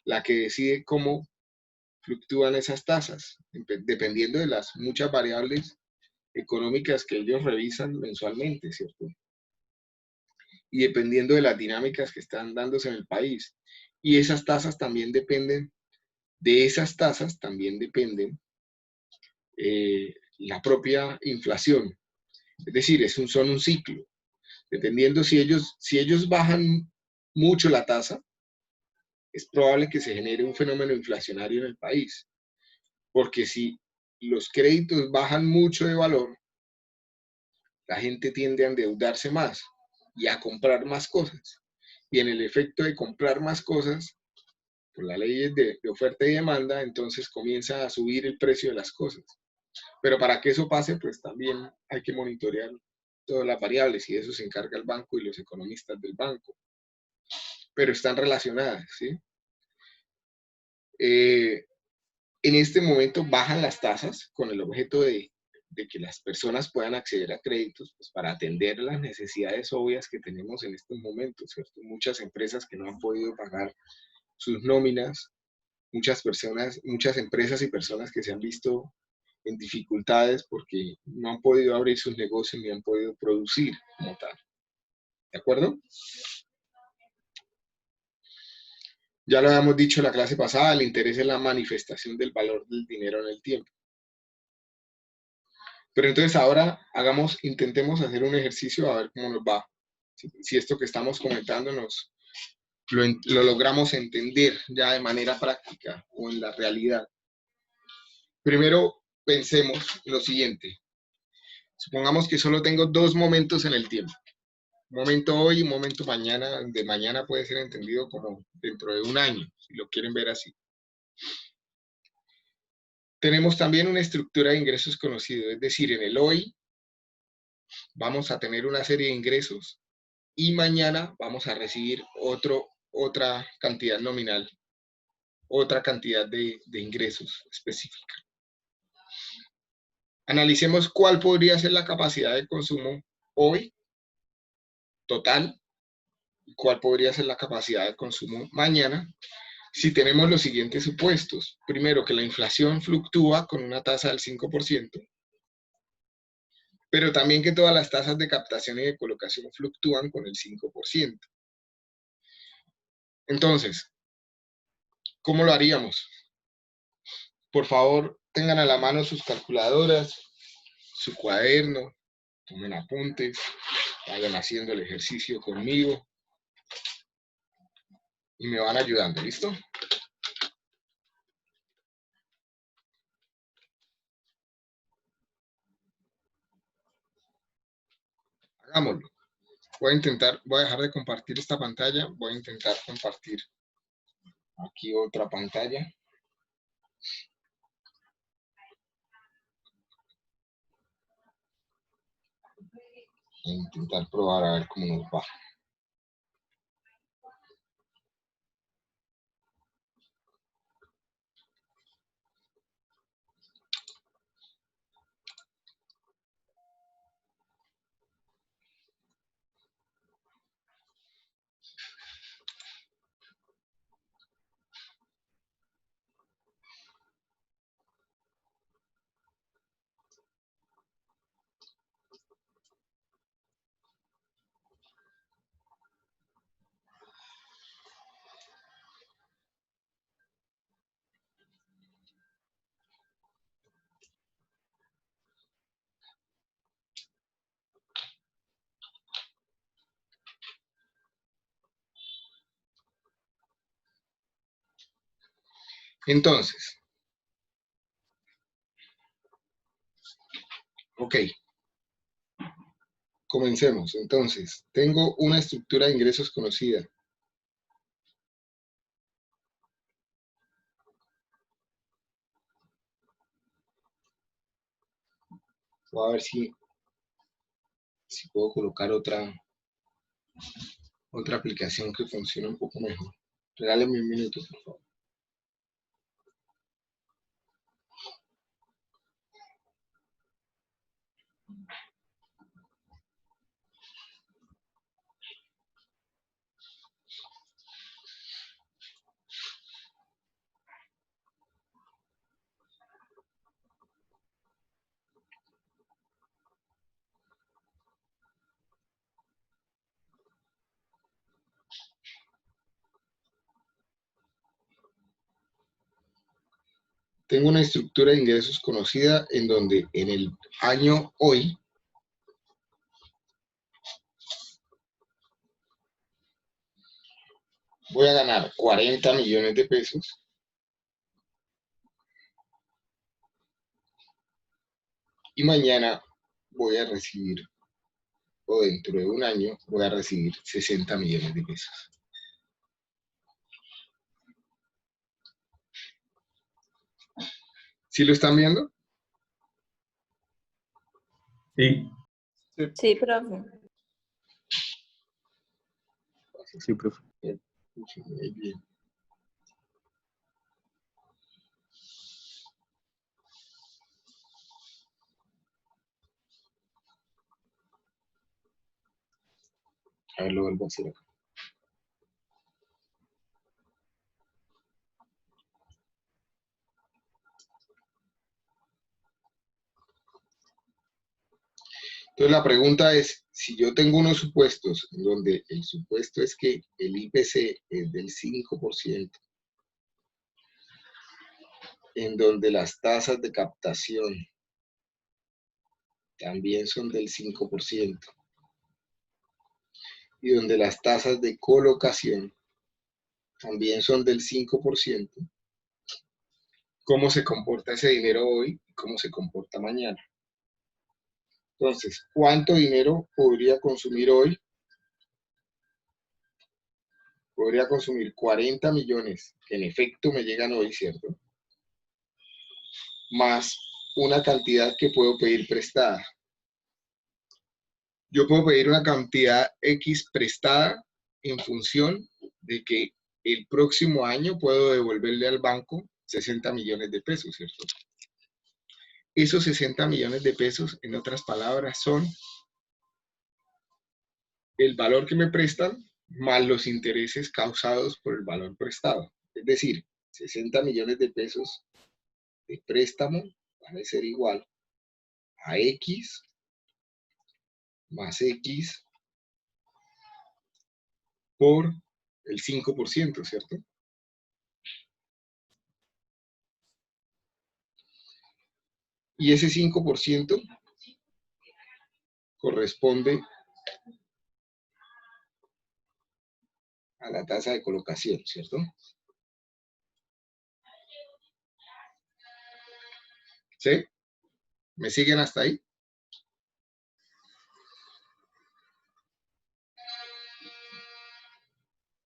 la que decide cómo fluctúan esas tasas, dependiendo de las muchas variables económicas que ellos revisan mensualmente, ¿cierto? Y dependiendo de las dinámicas que están dándose en el país. Y esas tasas también dependen, la propia inflación. Es decir, son un ciclo. Dependiendo si ellos bajan mucho la tasa, es probable que se genere un fenómeno inflacionario en el país. Porque si los créditos bajan mucho de valor, la gente tiende a endeudarse más y a comprar más cosas. Y en el efecto de comprar más cosas, por la ley de oferta y demanda, entonces comienza a subir el precio de las cosas. Pero para que eso pase, pues también hay que monitorear todas las variables y de eso se encarga el banco y los economistas del banco. Pero están relacionadas, ¿sí? En este momento bajan las tasas con el objeto de que las personas puedan acceder a créditos pues, para atender las necesidades obvias que tenemos en estos momentos, ¿cierto? Muchas empresas que no han podido pagar sus nóminas, muchas empresas y personas que se han visto en dificultades porque no han podido abrir sus negocios ni han podido producir como tal. ¿De acuerdo? Ya lo habíamos dicho en la clase pasada, el interés es la manifestación del valor del dinero en el tiempo. Pero entonces ahora intentemos hacer un ejercicio a ver cómo nos va. Si esto que estamos comentando lo logramos entender ya de manera práctica o en la realidad. Primero pensemos lo siguiente. Supongamos que solo tengo dos momentos en el tiempo. Un momento hoy y un momento mañana. De mañana puede ser entendido como dentro de un año, si lo quieren ver así. Tenemos también una estructura de ingresos conocido, es decir, en el hoy vamos a tener una serie de ingresos y mañana vamos a recibir otra cantidad nominal, otra cantidad de ingresos específica. Analicemos cuál podría ser la capacidad de consumo hoy, total, y cuál podría ser la capacidad de consumo mañana, si tenemos los siguientes supuestos. Primero, que la inflación fluctúa con una tasa del 5%, pero también que todas las tasas de captación y de colocación fluctúan con el 5%. Entonces, ¿cómo lo haríamos? Por favor, tengan a la mano sus calculadoras, su cuaderno, tomen apuntes, vayan haciendo el ejercicio conmigo y me van ayudando, ¿listo? Hagámoslo. Voy a dejar de compartir esta pantalla, voy a intentar compartir aquí otra pantalla. Voy a intentar probar a ver cómo nos va. Entonces, ok, comencemos. Entonces, tengo una estructura de ingresos conocida. Voy a ver si puedo colocar otra aplicación que funcione un poco mejor. Regálenme un minuto, por favor. Tengo una estructura de ingresos conocida en donde en el año hoy voy a ganar 40 millones de pesos y mañana voy a recibir, o dentro de un año, voy a recibir 60 millones de pesos. ¿Sí lo están viendo? Sí. Sí, profe. Sí, profe. Muy bien. A ver, lo vuelvo a hacer acá. Entonces la pregunta es, si yo tengo unos supuestos en donde el supuesto es que el IPC es del 5%, en donde las tasas de captación también son del 5%, y donde las tasas de colocación también son del 5%, ¿cómo se comporta ese dinero hoy y cómo se comporta mañana? Entonces, ¿cuánto dinero podría consumir hoy? Podría consumir 40 millones, que en efecto me llegan hoy, ¿cierto? Más una cantidad que puedo pedir prestada. Yo puedo pedir una cantidad X prestada en función de que el próximo año puedo devolverle al banco 60 millones de pesos, ¿cierto? Esos 60 millones de pesos, en otras palabras, son el valor que me prestan más los intereses causados por el valor prestado. Es decir, 60 millones de pesos de préstamo van a ser igual a X más X por el 5%, ¿cierto? Y ese 5% corresponde a la tasa de colocación, ¿cierto? ¿Sí? ¿Me siguen hasta ahí?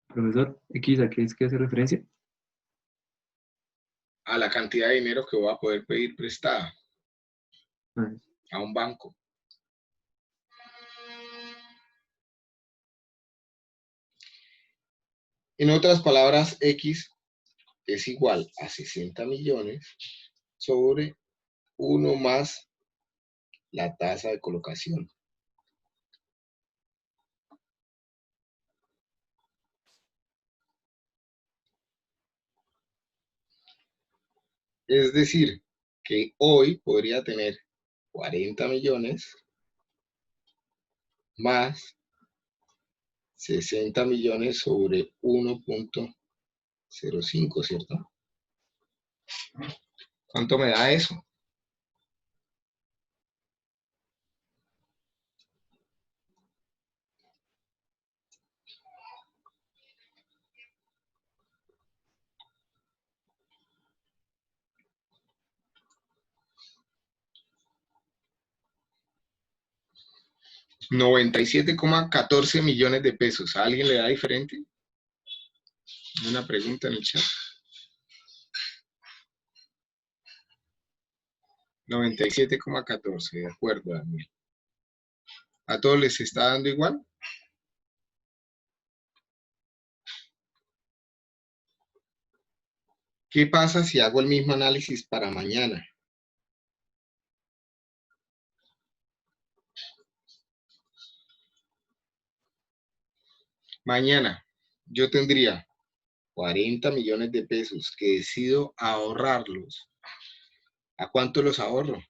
Profesor, X, ¿a qué es que hace referencia? A la cantidad de dinero que voy a poder pedir prestada Ah, a un banco. En otras palabras, X es igual a 60 millones sobre 1 más la tasa de colocación. Es decir, que hoy podría tener 40 millones más 60 millones sobre 1.05, ¿cierto? ¿Cuánto me da eso? $97,14 millones de pesos. ¿A alguien le da diferente? Una pregunta en el chat. 97,14, de acuerdo, Daniel. ¿A todos les está dando igual? ¿Qué pasa si hago el mismo análisis para mañana? Mañana yo tendría 40 millones de pesos que decido ahorrarlos. ¿A cuánto los ahorro?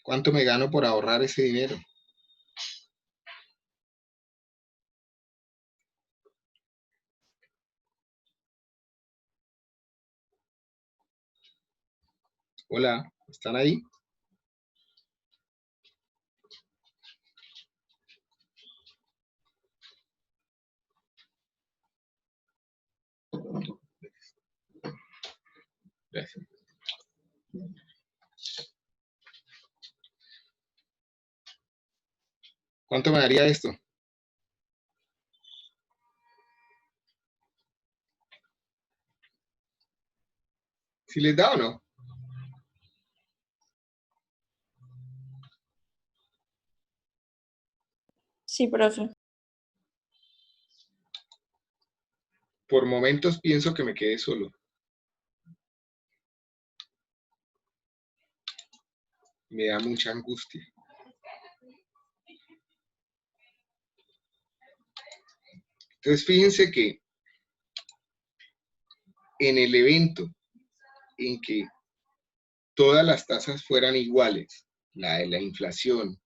¿Cuánto me gano por ahorrar ese dinero? Hola, ¿están ahí? Gracias. ¿Cuánto me daría esto? ¿Sí les da o no? Sí, profe. Por momentos pienso que me quedé solo. Me da mucha angustia. Entonces fíjense que en el evento en que todas las tasas fueran iguales, la de la inflación,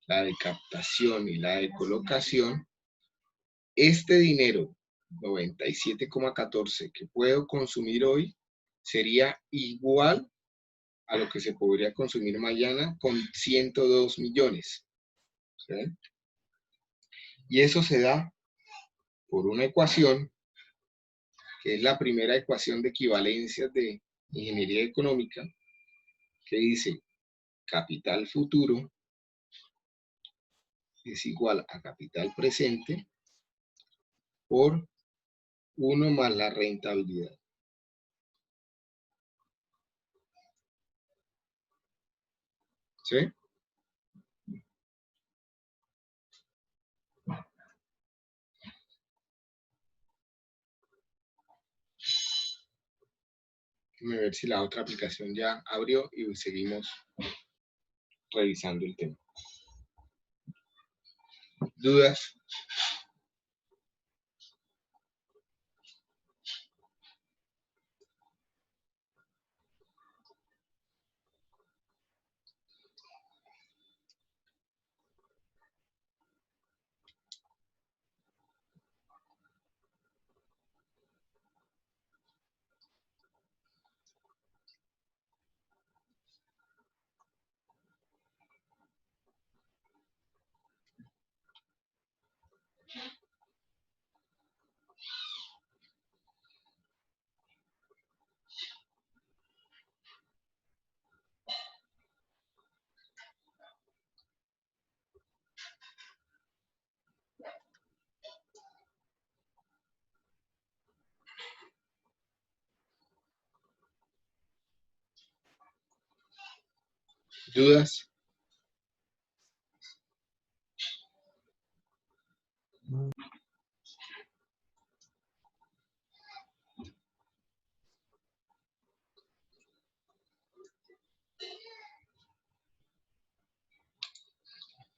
la de captación y la de colocación, este dinero, 97,14, que puedo consumir hoy, sería igual a lo que se podría consumir mañana con 102 millones. ¿Sí? Y eso se da por una ecuación que es la primera ecuación de equivalencias de ingeniería económica, que dice capital futuro es igual a capital presente por 1 más la rentabilidad. ¿Sí? Déjame ver si la otra aplicación ya abrió y seguimos revisando el tema. ¿Dudas? ¿Dudas?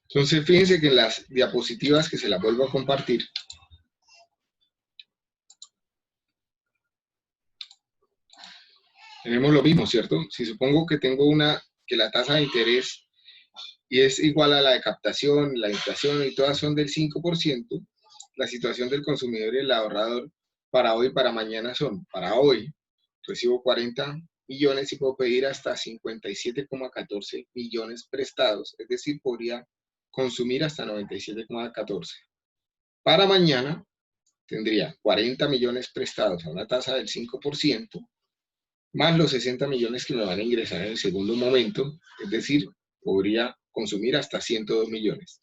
Entonces, fíjense que en las diapositivas que se las vuelvo a compartir, tenemos lo mismo, ¿cierto? Si supongo que tengo que la tasa de interés y es igual a la de captación, la inflación y todas son del 5%, la situación del consumidor y el ahorrador para hoy y para mañana son, para hoy recibo 40 millones y puedo pedir hasta 57,14 millones prestados, es decir, podría consumir hasta 97,14. Para mañana tendría 40 millones prestados a una tasa del 5%, más los 60 millones que me van a ingresar en el segundo momento, es decir, podría consumir hasta 102 millones.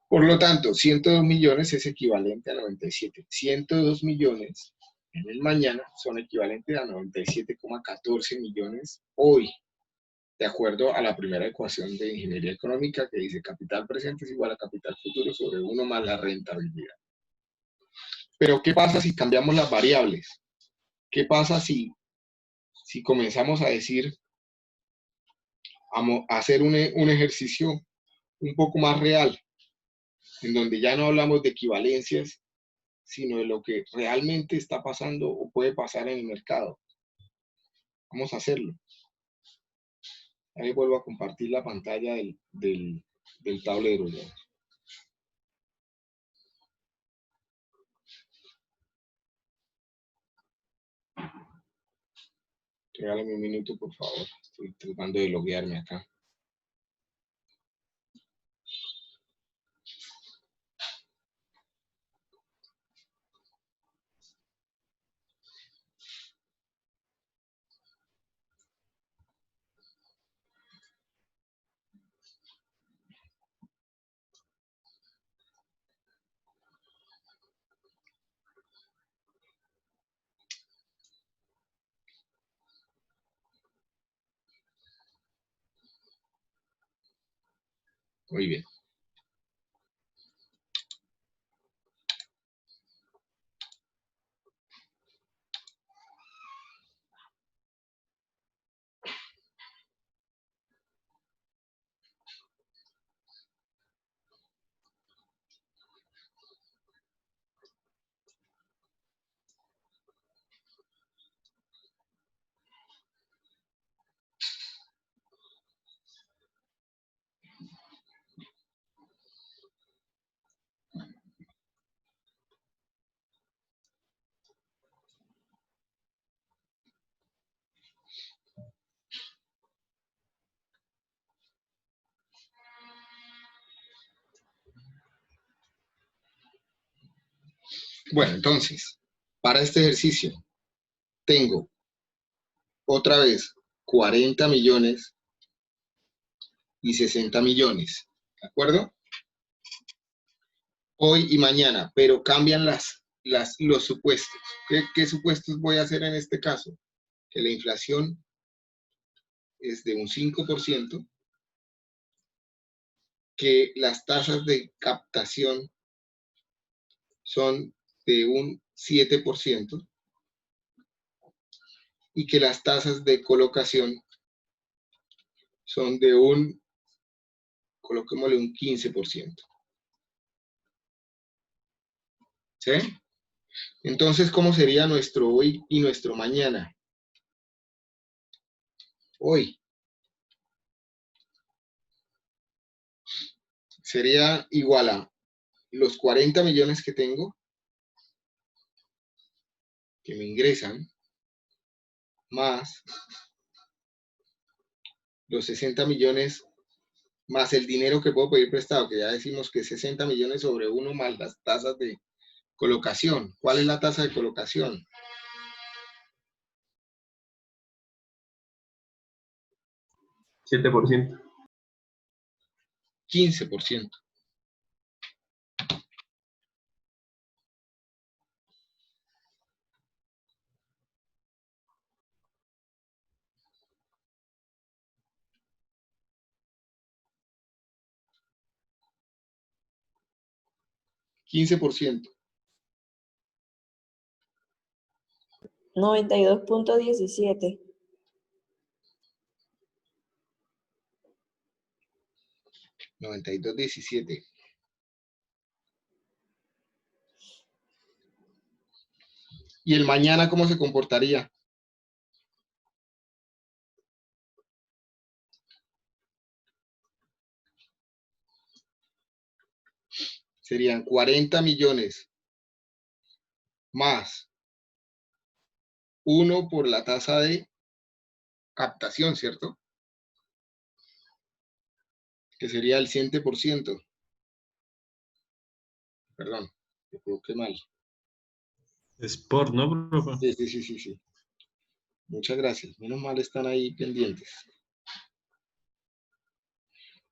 Por lo tanto, 102 millones es equivalente a 97. 102 millones en el mañana son equivalentes a 97,14 millones hoy, de acuerdo a la primera ecuación de ingeniería económica que dice capital presente es igual a capital futuro sobre 1 más la rentabilidad. Pero, ¿qué pasa si cambiamos las variables? ¿Qué pasa si comenzamos a decir, a hacer un ejercicio un poco más real, en donde ya no hablamos de equivalencias, sino de lo que realmente está pasando o puede pasar en el mercado? Vamos a hacerlo. Ahí vuelvo a compartir la pantalla del tablero. ¿Ya? Regálame un minuto, por favor. Estoy tratando de loguearme acá. Muy bien. Bueno, entonces, Para este ejercicio tengo otra vez 40 millones y 60 millones, ¿de acuerdo? Hoy y mañana, pero cambian los supuestos. ¿Qué supuestos voy a hacer en este caso? Que la inflación es de un 5%, que las tasas de captación son de un 7% y que las tasas de colocación son de un, coloquémosle un 15%. ¿Sí? Entonces, ¿cómo sería nuestro hoy y nuestro mañana? Hoy sería igual a los 40 millones que tengo, que me ingresan, más los 60 millones, más el dinero que puedo pedir prestado, que ya decimos que es 60 millones sobre 1 más las tasas de colocación. ¿Cuál es la tasa de colocación? 7%. 15%. $15. 92.17. 92.17. ¿Y el mañana cómo se comportaría? Serían 40 millones más 1 por la tasa de captación, ¿cierto? Que sería el 100%. Perdón, me equivoqué mal. Sport, ¿no, profe? Sí. Muchas gracias. Menos mal están ahí pendientes.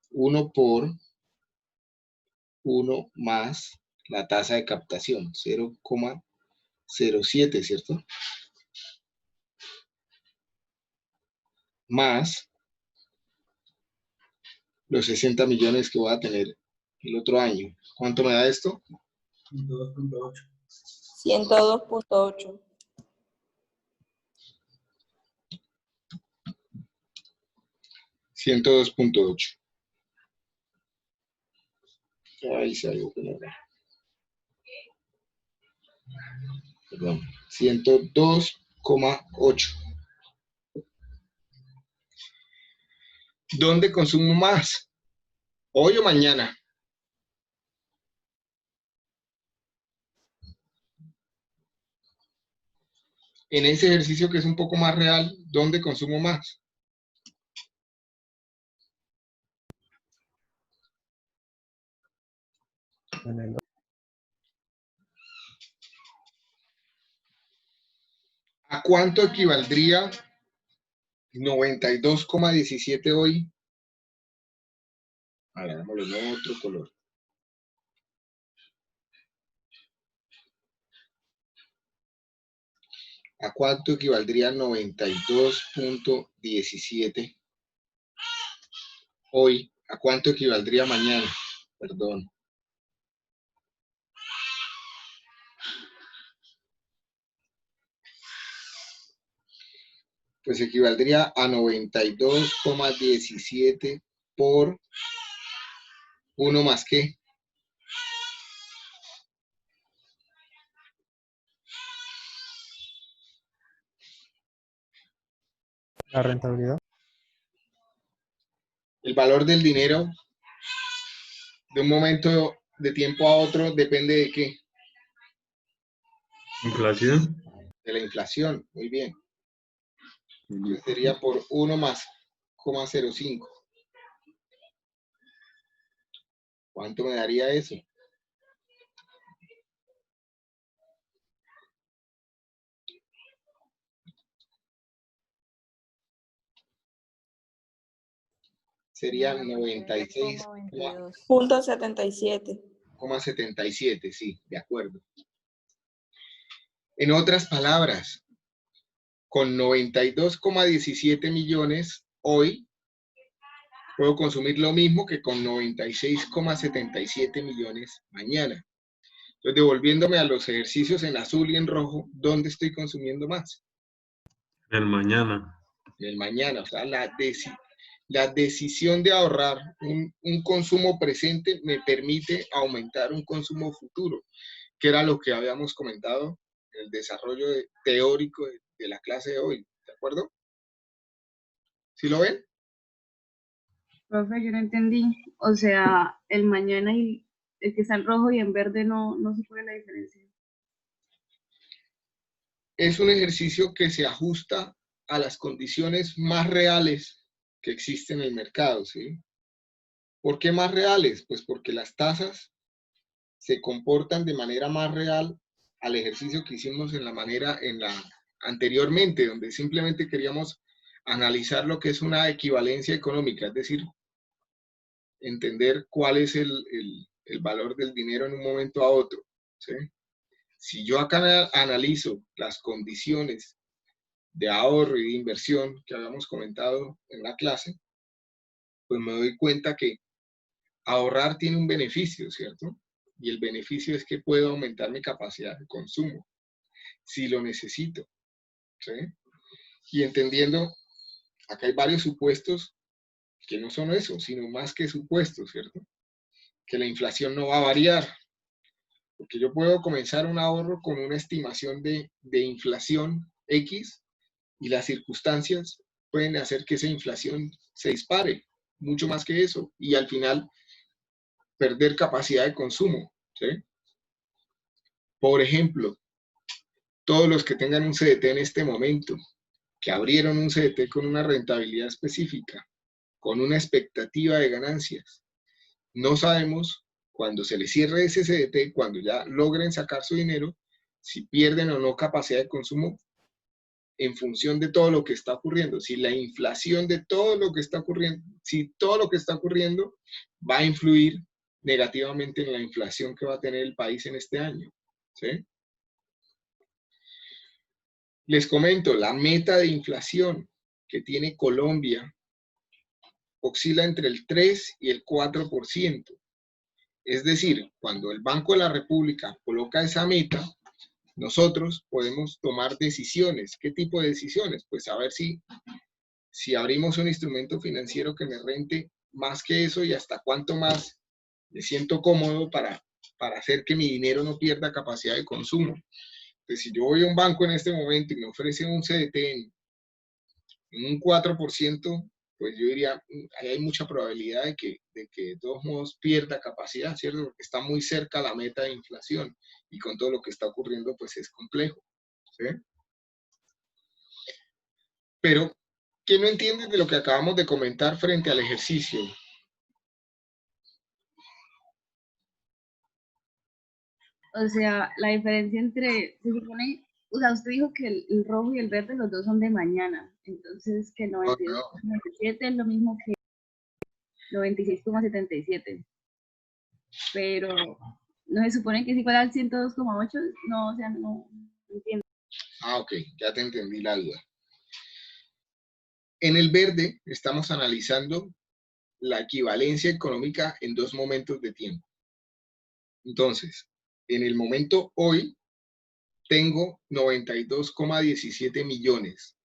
1 por 1 más la tasa de captación, 0,07, ¿cierto? Más los 60 millones que voy a tener el otro año. ¿Cuánto me da esto? 102.8. 102.8. 102.8. Ahí se algo que no era. Perdón. 102,8. ¿Dónde consumo más? ¿Hoy o mañana? En ese ejercicio que es un poco más real, ¿dónde consumo más? En el ¿A cuánto equivaldría 92,17 hoy? Hagámoslo en otro color. ¿A cuánto equivaldría 92.17 hoy? ¿A cuánto equivaldría mañana? Perdón. Pues equivaldría a 92,17 por 1 más ¿qué? La rentabilidad. El valor del dinero de un momento de tiempo a otro depende de ¿qué? Inflación. De la inflación. Muy bien. Entonces sería por 1 más 0,05. ¿Cuánto me daría eso? serían 96,77, Punto 77. sí, de acuerdo. En otras palabras, con 92,17 millones hoy, puedo consumir lo mismo que con 96,77 millones mañana. Entonces, devolviéndome a los ejercicios en azul y en rojo, ¿dónde estoy consumiendo más? El mañana. En el mañana. O sea, la decisión de ahorrar un consumo presente me permite aumentar un consumo futuro, que era lo que habíamos comentado en el desarrollo teórico de la clase de hoy. ¿De acuerdo? ¿Sí lo ven? Profe, yo no entendí. O sea, el mañana y el que está en rojo y en verde no se puede la diferencia. Es un ejercicio que se ajusta a las condiciones más reales que existen en el mercado, ¿sí? ¿Por qué más reales? Pues porque las tasas se comportan de manera más real al ejercicio que hicimos anteriormente, donde simplemente queríamos analizar lo que es una equivalencia económica, es decir, entender cuál es el valor del dinero en un momento a otro, ¿sí? Si yo acá analizo las condiciones de ahorro y de inversión que habíamos comentado en la clase, pues me doy cuenta que ahorrar tiene un beneficio, ¿cierto? Y el beneficio es que puedo aumentar mi capacidad de consumo, si lo necesito, ¿sí? Y entendiendo, acá hay varios supuestos que no son eso, sino más que supuestos, ¿cierto? Que la inflación no va a variar, porque yo puedo comenzar un ahorro con una estimación de inflación X y las circunstancias pueden hacer que esa inflación se dispare, mucho más que eso, y al final perder capacidad de consumo, ¿sí? Por ejemplo, todos los que tengan un CDT en este momento, que abrieron un CDT con una rentabilidad específica, con una expectativa de ganancias, no sabemos cuando se les cierre ese CDT, cuando ya logren sacar su dinero, si pierden o no capacidad de consumo en función de todo lo que está ocurriendo. Si la inflación de todo lo que está ocurriendo, si todo lo que está ocurriendo va a influir negativamente en la inflación que va a tener el país en este año, ¿sí? Les comento, la meta de inflación que tiene Colombia oscila entre el 3 y el 4%. Es decir, cuando el Banco de la República coloca esa meta, nosotros podemos tomar decisiones. ¿Qué tipo de decisiones? Pues a ver si abrimos un instrumento financiero que me rente más que eso y hasta cuánto más me siento cómodo para hacer que mi dinero no pierda capacidad de consumo. Entonces, si yo voy a un banco en este momento y me ofrece un CDT en un 4%, pues yo diría, ahí hay mucha probabilidad de que de todos modos pierda capacidad, ¿cierto? Porque está muy cerca a la meta de inflación y con todo lo que está ocurriendo, pues es complejo, ¿sí? Pero, ¿qué no entiendes de lo que acabamos de comentar frente al ejercicio? O sea, la diferencia entre, se supone, o sea, usted dijo que el rojo y el verde los dos son de mañana, entonces que 92,97 es lo mismo que 96,77, pero no se supone que si fuera el 102,8, no, o sea, no entiendo. Ah, ok, ya te entendí la duda. En el verde estamos analizando la equivalencia económica en dos momentos de tiempo. Entonces, en el momento hoy, tengo 92,17 millones.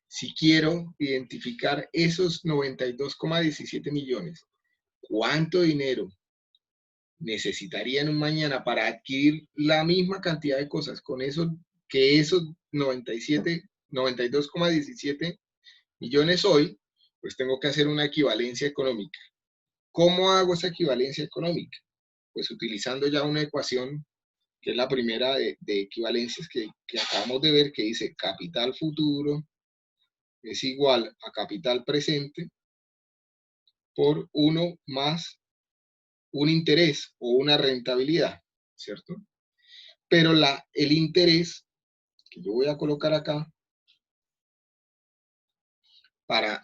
Si quiero identificar esos 92,17 millones, ¿cuánto dinero necesitaría en un mañana para adquirir la misma cantidad de cosas con eso que esos 92,17 millones hoy? Pues tengo que hacer una equivalencia económica. ¿Cómo hago esa equivalencia económica? Pues utilizando ya una ecuación que es la primera de equivalencias que acabamos de ver, que dice capital futuro es igual a capital presente por 1 más un interés o una rentabilidad, ¿cierto? Pero el interés que yo voy a colocar acá para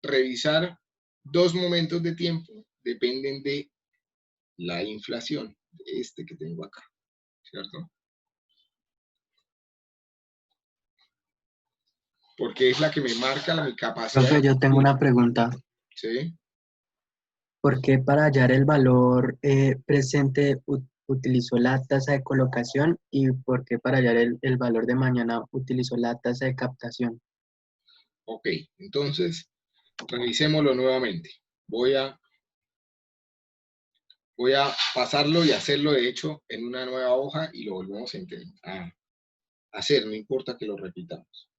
revisar dos momentos de tiempo dependen de la inflación, este que tengo acá, ¿cierto? Porque es la que me marca mi capacidad. Profe, yo tengo una pregunta. ¿Sí? ¿Por qué para hallar el valor presente utilizó la tasa de colocación y por qué para hallar el valor de mañana utilizó la tasa de captación? Ok, entonces revisémoslo nuevamente. Voy a pasarlo y hacerlo de hecho en una nueva hoja y lo volvemos a hacer, no importa que lo repitamos.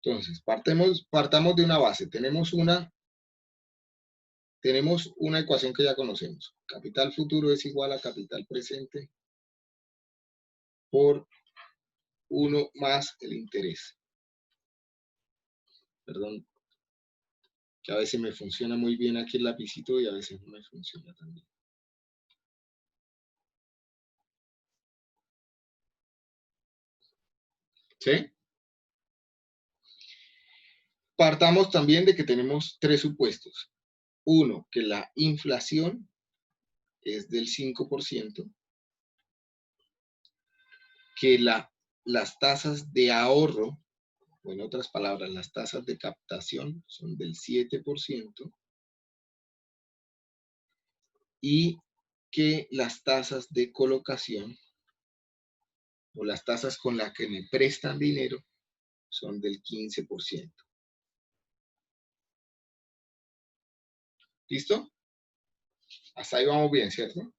Entonces, partamos de una base. Tenemos una ecuación que ya conocemos. Capital futuro es igual a capital presente por 1 más el interés. Perdón, que a veces me funciona muy bien aquí el lapicito y a veces no me funciona tan bien. ¿Sí? Partamos también de que tenemos tres supuestos. Uno, que la inflación es del 5%, que las tasas de ahorro, o en otras palabras, las tasas de captación son del 7%, y que las tasas de colocación, o las tasas con las que me prestan dinero, son del 15%. ¿Listo? Hasta ahí vamos bien, ¿cierto?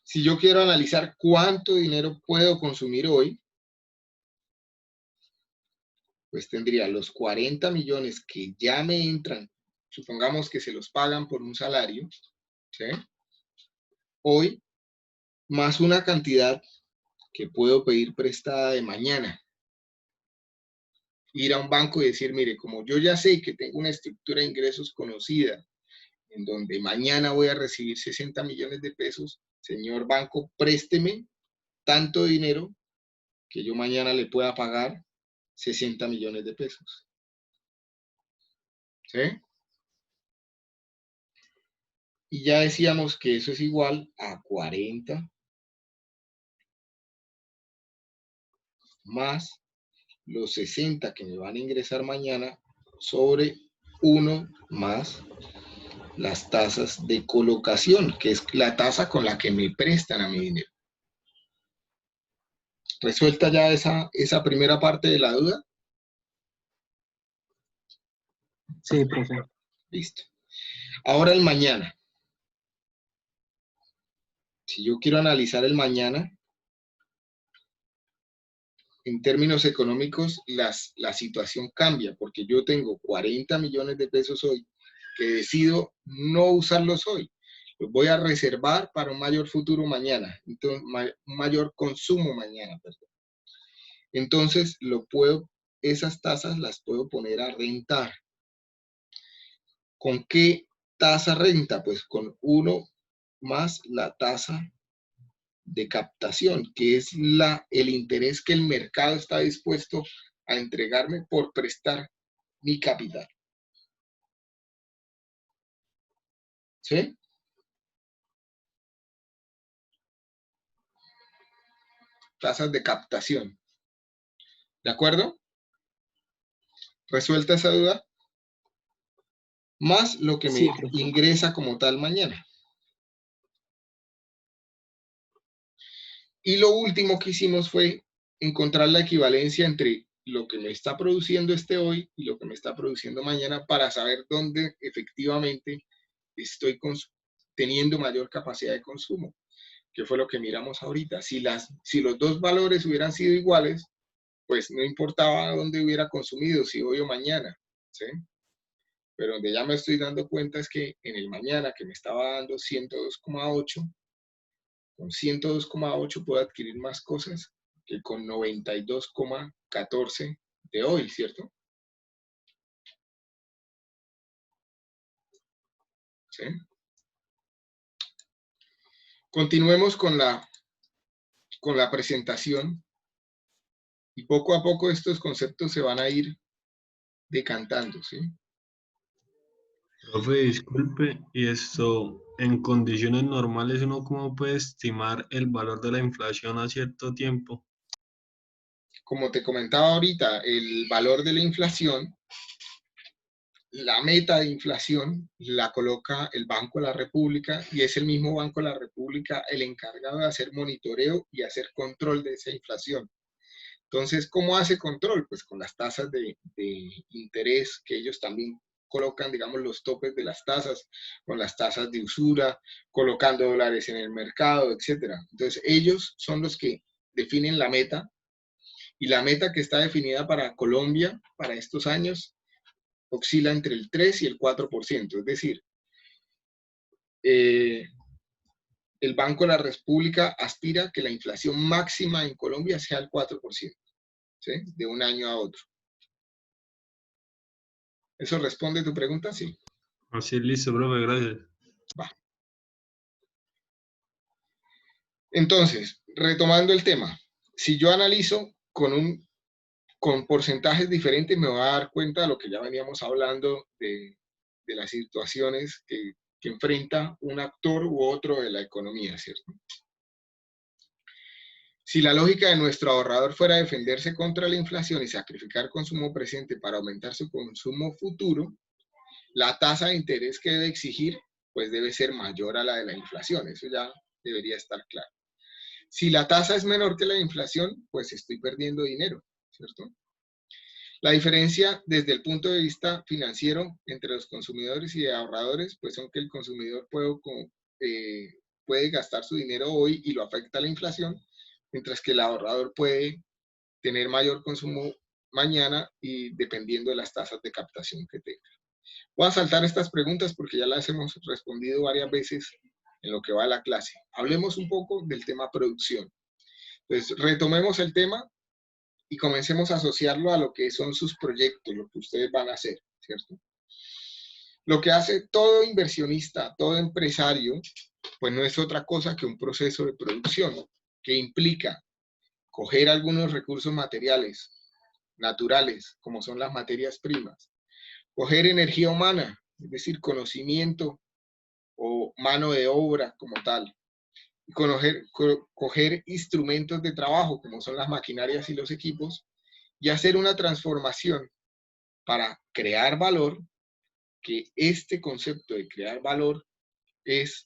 Si yo quiero analizar cuánto dinero puedo consumir hoy, pues tendría los 40 millones que ya me entran, supongamos que se los pagan por un salario, ¿sí? Hoy, más una cantidad que puedo pedir prestada de mañana. Ir a un banco y decir, mire, como yo ya sé que tengo una estructura de ingresos conocida, en donde mañana voy a recibir 60 millones de pesos, señor banco, présteme tanto dinero que yo mañana le pueda pagar 60 millones de pesos. ¿Sí? Y ya decíamos que eso es igual a 40 más los 60 que me van a ingresar mañana sobre 1 más las tasas de colocación, que es la tasa con la que me prestan a mi dinero. ¿Resuelta ya esa primera parte de la duda? Sí, profe. Listo. Ahora el mañana. Si yo quiero analizar el mañana, en términos económicos, la situación cambia, porque yo tengo 40 millones de pesos hoy, que decido no usarlos hoy. Los voy a reservar para un mayor futuro mañana, entonces, un mayor consumo mañana, perdón. Entonces, esas tasas las puedo poner a rentar. ¿Con qué tasa renta? Pues con 1 más la tasa de captación, que es el interés que el mercado está dispuesto a entregarme por prestar mi capital. ¿Sí? Tasas de captación. ¿De acuerdo? ¿Resuelta esa duda? Más lo que me ingresa como tal mañana. Y lo último que hicimos fue encontrar la equivalencia entre lo que me está produciendo hoy y lo que me está produciendo mañana para saber dónde efectivamente estoy teniendo mayor capacidad de consumo, que fue lo que miramos ahorita. Si los dos valores hubieran sido iguales, pues no importaba dónde hubiera consumido, si hoy o mañana, ¿sí? Pero donde ya me estoy dando cuenta es que en el mañana, que me estaba dando 102,8, con 102,8 puedo adquirir más cosas que con 92,14 de hoy, ¿cierto? ¿Sí? Continuemos con la presentación y poco a poco estos conceptos se van a ir decantando, ¿sí? Profe, disculpe, y esto, en condiciones normales, ¿uno cómo puede estimar el valor de la inflación a cierto tiempo? Como te comentaba ahorita, el valor de la inflación, la meta de inflación la coloca el Banco de la República y es el mismo Banco de la República el encargado de hacer monitoreo y hacer control de esa inflación. Entonces, ¿cómo hace control? Pues con las tasas de interés que ellos también colocan, digamos, los topes de las tasas, con las tasas de usura, colocando dólares en el mercado, etcétera. Entonces, ellos son los que definen la meta y la meta que está definida para Colombia para estos años oscila entre el 3 y el 4%. Es decir, el Banco de la República aspira a que la inflación máxima en Colombia sea el 4%, ¿sí? De un año a otro. ¿Eso responde tu pregunta? Sí. Así, listo, profe, gracias. Va. Entonces, retomando el tema, si yo analizo con porcentajes diferentes, me voy a dar cuenta de lo que ya veníamos hablando de las situaciones que enfrenta un actor u otro de la economía, ¿cierto? Si la lógica de nuestro ahorrador fuera defenderse contra la inflación y sacrificar consumo presente para aumentar su consumo futuro, la tasa de interés que debe exigir, pues debe ser mayor a la de la inflación. Eso ya debería estar claro. Si la tasa es menor que la inflación, pues estoy perdiendo dinero, ¿cierto? La diferencia desde el punto de vista financiero entre los consumidores y ahorradores, pues son que el consumidor puede gastar su dinero hoy y lo afecta la inflación, mientras que el ahorrador puede tener mayor consumo mañana y dependiendo de las tasas de captación que tenga. Voy a saltar estas preguntas porque ya las hemos respondido varias veces en lo que va a la clase. Hablemos un poco del tema producción. Entonces, retomemos el tema y comencemos a asociarlo a lo que son sus proyectos, lo que ustedes van a hacer, ¿cierto? Lo que hace todo inversionista, todo empresario, pues no es otra cosa que un proceso de producción que implica coger algunos recursos materiales, naturales, como son las materias primas, coger energía humana, es decir, conocimiento o mano de obra como tal, y coger instrumentos de trabajo, como son las maquinarias y los equipos, y hacer una transformación para crear valor, que este concepto de crear valor es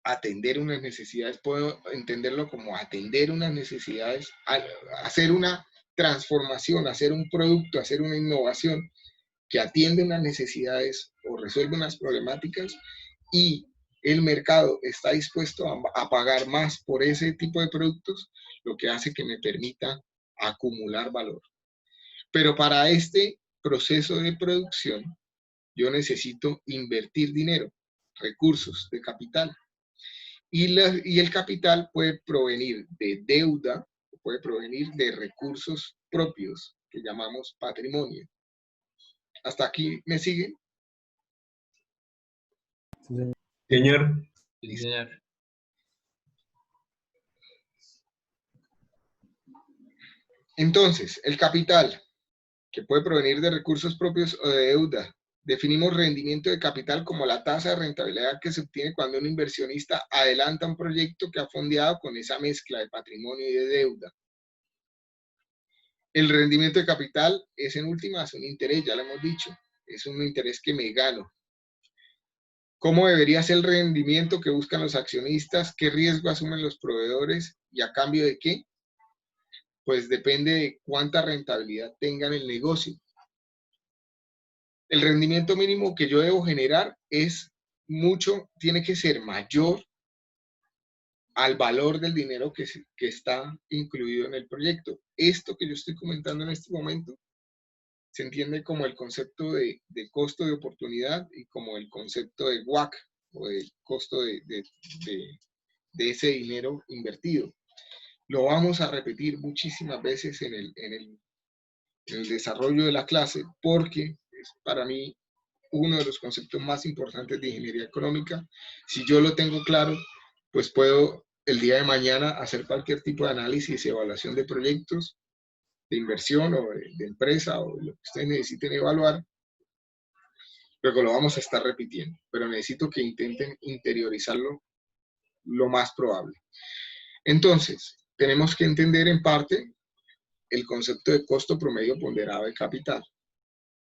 atender unas necesidades, puedo entenderlo como atender unas necesidades, hacer una transformación, hacer un producto, hacer una innovación que atiende unas necesidades o resuelve unas problemáticas y el mercado está dispuesto a pagar más por ese tipo de productos, lo que hace que me permita acumular valor. Pero para este proceso de producción, yo necesito invertir dinero, recursos de capital. Y el capital puede provenir de deuda, puede provenir de recursos propios, que llamamos patrimonio. ¿Hasta aquí me siguen? Señor. Sí, señor. Entonces, el capital, que puede provenir de recursos propios o de deuda. Definimos rendimiento de capital como la tasa de rentabilidad que se obtiene cuando un inversionista adelanta un proyecto que ha fondeado con esa mezcla de patrimonio y de deuda. El rendimiento de capital es en últimas un interés, ya lo hemos dicho, es un interés que me gano. ¿Cómo debería ser el rendimiento que buscan los accionistas? ¿Qué riesgo asumen los proveedores? ¿Y a cambio de qué? Pues depende de cuánta rentabilidad tenga el negocio. El rendimiento mínimo que yo debo generar tiene que ser mayor al valor del dinero que está incluido en el proyecto. Esto que yo estoy comentando en este momento se entiende como el concepto de costo de oportunidad y como el concepto de WACC o de costo de ese dinero invertido. Lo vamos a repetir muchísimas veces en el desarrollo de la clase porque es para mí uno de los conceptos más importantes de ingeniería económica. Si yo lo tengo claro, pues puedo el día de mañana hacer cualquier tipo de análisis y evaluación de proyectos, de inversión o de empresa o de lo que ustedes necesiten evaluar Luego lo vamos a estar repitiendo, pero necesito que intenten interiorizarlo lo más probable. Entonces, tenemos que entender en parte el concepto de costo promedio ponderado de capital,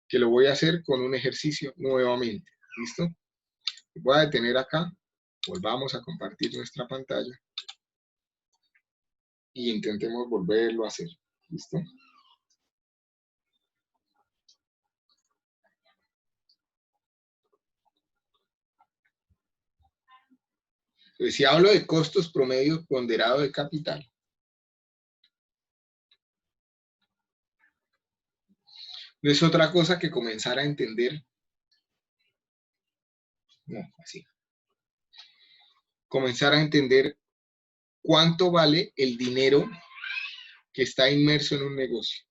que lo voy a hacer con un ejercicio nuevamente. ¿Listo? Voy a detener acá, volvamos a compartir nuestra pantalla y intentemos volverlo a hacer. ¿Listo? Entonces, si hablo de costos promedio ponderado de capital, no es otra cosa que comenzar a entender, comenzar a entender cuánto vale el dinero que está inmerso en un negocio.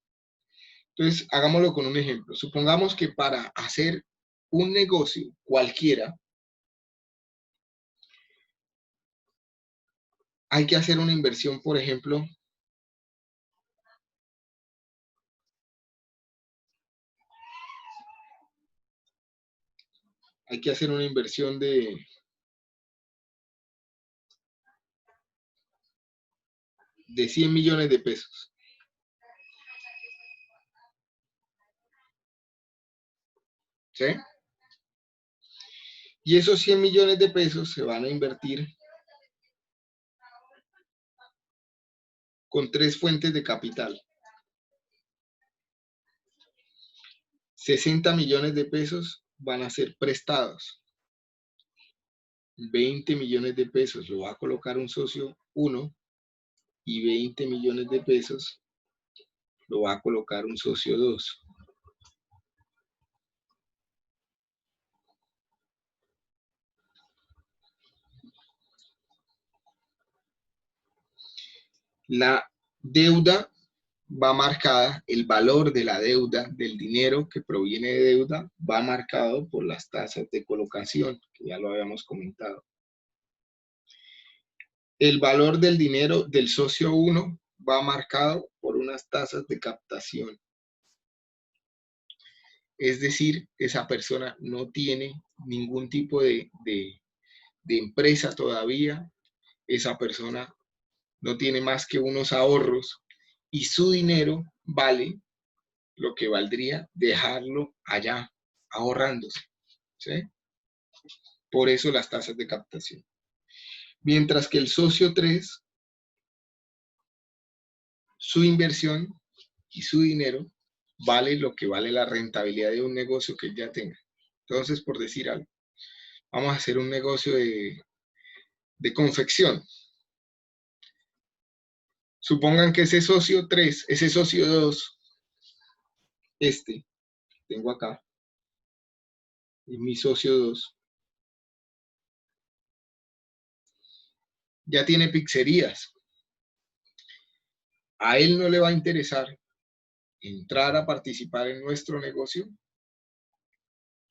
Entonces, hagámoslo con un ejemplo. Supongamos que para hacer un negocio cualquiera, hay que hacer una inversión, por ejemplo, hay que hacer una inversión de $100 millones. ¿Sí? Y esos 100 millones de pesos se van a invertir con 3 fuentes de capital. 60 millones de pesos van a ser prestados. 20 millones de pesos lo va a colocar un socio 1 y 20 millones de pesos lo va a colocar un socio 2. La deuda va marcada, el valor de la deuda, del dinero que proviene de deuda, va marcado por las tasas de colocación, que ya lo habíamos comentado. El valor del dinero del socio 1 va marcado por unas tasas de captación. Es decir, esa persona no tiene ningún tipo de empresa todavía, esa persona no tiene más que unos ahorros y su dinero vale lo que valdría dejarlo allá ahorrándose, ¿sí? Por eso las tasas de captación. Mientras que el socio 3, su inversión y su dinero vale lo que vale la rentabilidad de un negocio que ya tenga. Entonces, por decir algo, vamos a hacer un negocio de confección. Supongan que ese socio 3, ese socio 2, tengo acá, es mi socio 2, ya tiene pizzerías. A él no le va a interesar entrar a participar en nuestro negocio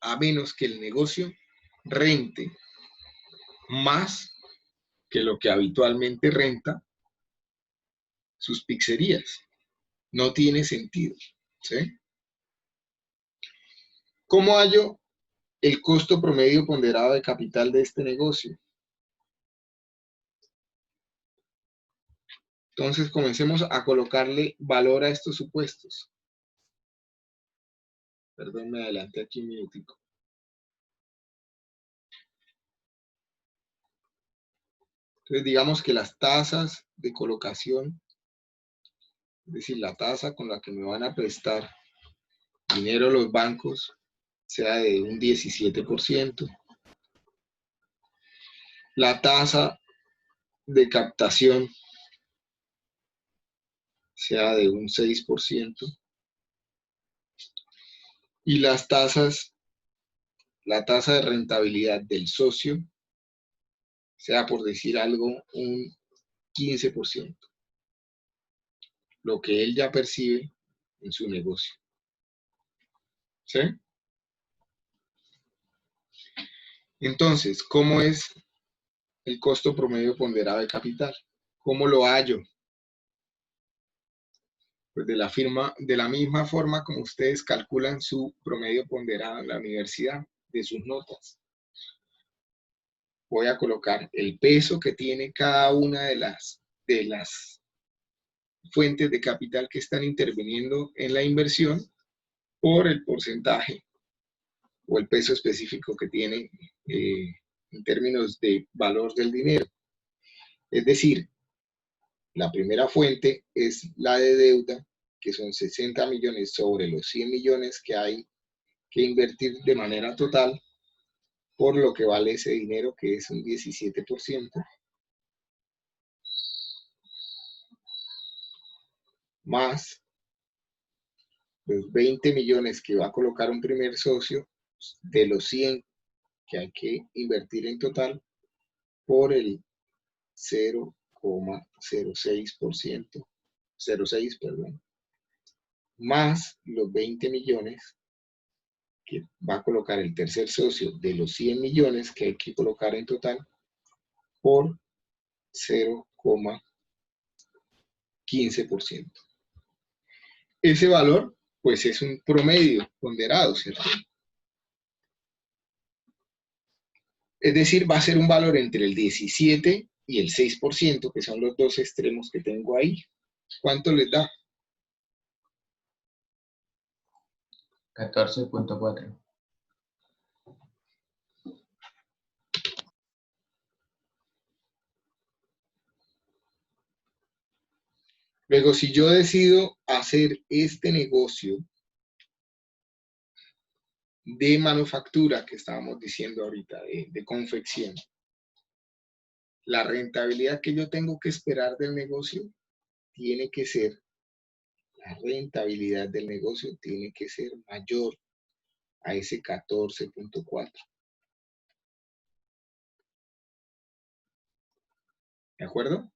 a menos que el negocio rente más que lo que habitualmente renta sus pizzerías. No tiene sentido, ¿sí? ¿Cómo hallo el costo promedio ponderado de capital de este negocio? Entonces comencemos a colocarle valor a estos supuestos. Perdón, me adelanté aquí un minutico. Entonces digamos que las tasas de colocación, es decir, la tasa con la que me van a prestar dinero los bancos, sea de un 17%. La tasa de captación sea de un 6%. Y las tasas, la tasa de rentabilidad del socio, sea por decir algo, un 15%. Lo que él ya percibe en su negocio. ¿Sí? Entonces, ¿cómo es el costo promedio ponderado de capital? ¿Cómo lo hallo? Pues de la misma forma como ustedes calculan su promedio ponderado en la universidad. de sus notas. Voy a colocar el peso que tiene cada una de las fuentes de capital que están interviniendo en la inversión por el porcentaje o el peso específico que tiene en términos de valor del dinero. Es decir, la primera fuente es la de deuda, que son 60 millones sobre los 100 millones que hay que invertir de manera total, por lo que vale ese dinero, que es un 17%, más los 20 millones que va a colocar un primer socio de los 100 que hay que invertir en total, por el 0,06%, 0,6, perdón, más los 20 millones que va a colocar el tercer socio de los 100 millones que hay que colocar en total, por 0,15%. Ese valor, pues, es un promedio ponderado, ¿cierto? Es decir, va a ser un valor entre el 17 y el 6%, que son los dos extremos que tengo ahí. ¿Cuánto les da? 14.4. Luego, si yo decido hacer este negocio de manufactura que estábamos diciendo ahorita, de confección, la rentabilidad que yo tengo que esperar del negocio tiene que ser, la rentabilidad del negocio tiene que ser mayor a ese 14.4. ¿De acuerdo?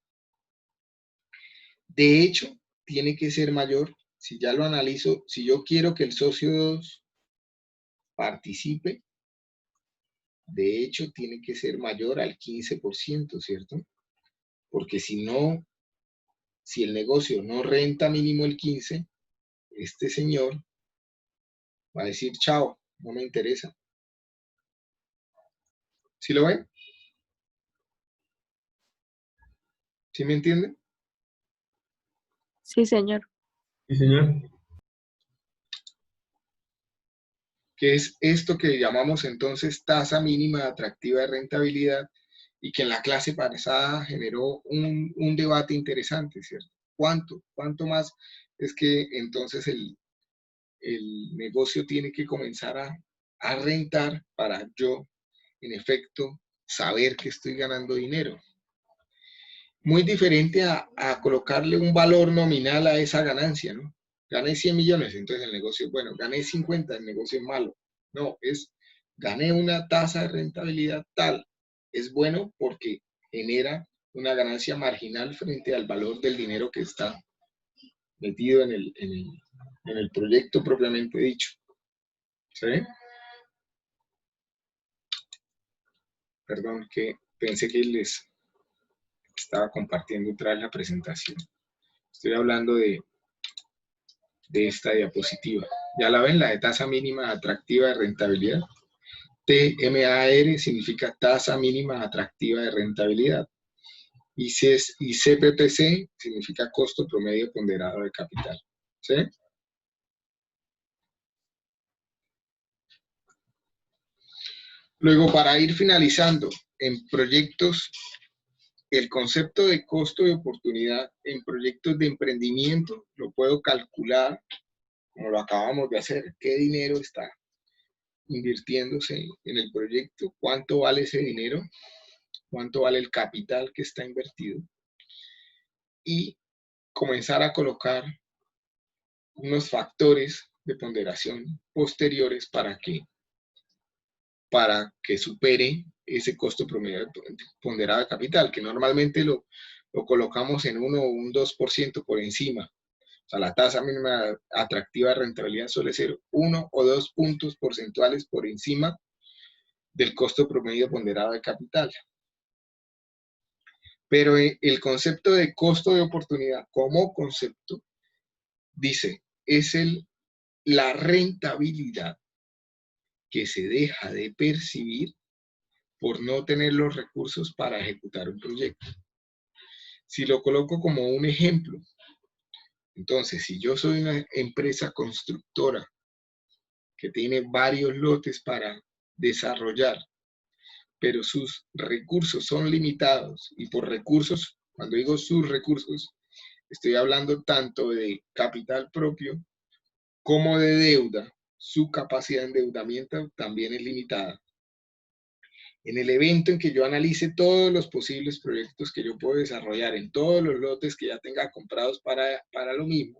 De hecho, tiene que ser mayor, si ya lo analizo, si yo quiero que el socio 2 participe, de hecho tiene que ser mayor al 15%, ¿cierto? Porque si no, si el negocio no renta mínimo el 15%, este señor va a decir, chao, no me interesa. ¿Sí lo ven? ¿Sí me entienden? Sí, señor. Sí, señor. Que es esto que llamamos entonces tasa mínima atractiva de rentabilidad, y que en la clase pasada generó un debate interesante, ¿cierto? ¿Cuánto más es que entonces el negocio tiene que comenzar a rentar para yo, en efecto, saber que estoy ganando dinero? Muy diferente a colocarle un valor nominal a esa ganancia, ¿no? Gané 100 millones, entonces el negocio es bueno. Gané 50, el negocio es malo. No, gané una tasa de rentabilidad tal. Es bueno porque genera una ganancia marginal frente al valor del dinero que está metido en el proyecto propiamente dicho. ¿Sí? Perdón, que pensé que les estaba compartiendo otra vez la presentación. Estoy hablando de esta diapositiva. ¿Ya la ven? La de tasa mínima atractiva de rentabilidad. TMAR significa tasa mínima atractiva de rentabilidad. Y CPPC significa costo promedio ponderado de capital. ¿Sí? Luego, para ir finalizando, en proyectos, el concepto de costo de oportunidad en proyectos de emprendimiento lo puedo calcular, como lo acabamos de hacer. ¿Qué dinero está invirtiéndose en el proyecto? ¿Cuánto vale ese dinero? ¿Cuánto vale el capital que está invertido? Y comenzar a colocar unos factores de ponderación posteriores para que supere ese costo promedio ponderado de capital, que normalmente lo colocamos en 1 o un 2% por encima. O sea, la tasa mínima atractiva de rentabilidad suele ser 1 o 2 puntos porcentuales por encima del costo promedio ponderado de capital. Pero el concepto de costo de oportunidad como concepto dice, es la rentabilidad que se deja de percibir por no tener los recursos para ejecutar un proyecto. Si lo coloco como un ejemplo, entonces, si yo soy una empresa constructora que tiene varios lotes para desarrollar, pero sus recursos son limitados, y por recursos, cuando digo sus recursos, estoy hablando tanto de capital propio como de deuda, su capacidad de endeudamiento también es limitada. En el evento en que yo analice todos los posibles proyectos que yo puedo desarrollar en todos los lotes que ya tenga comprados para lo mismo,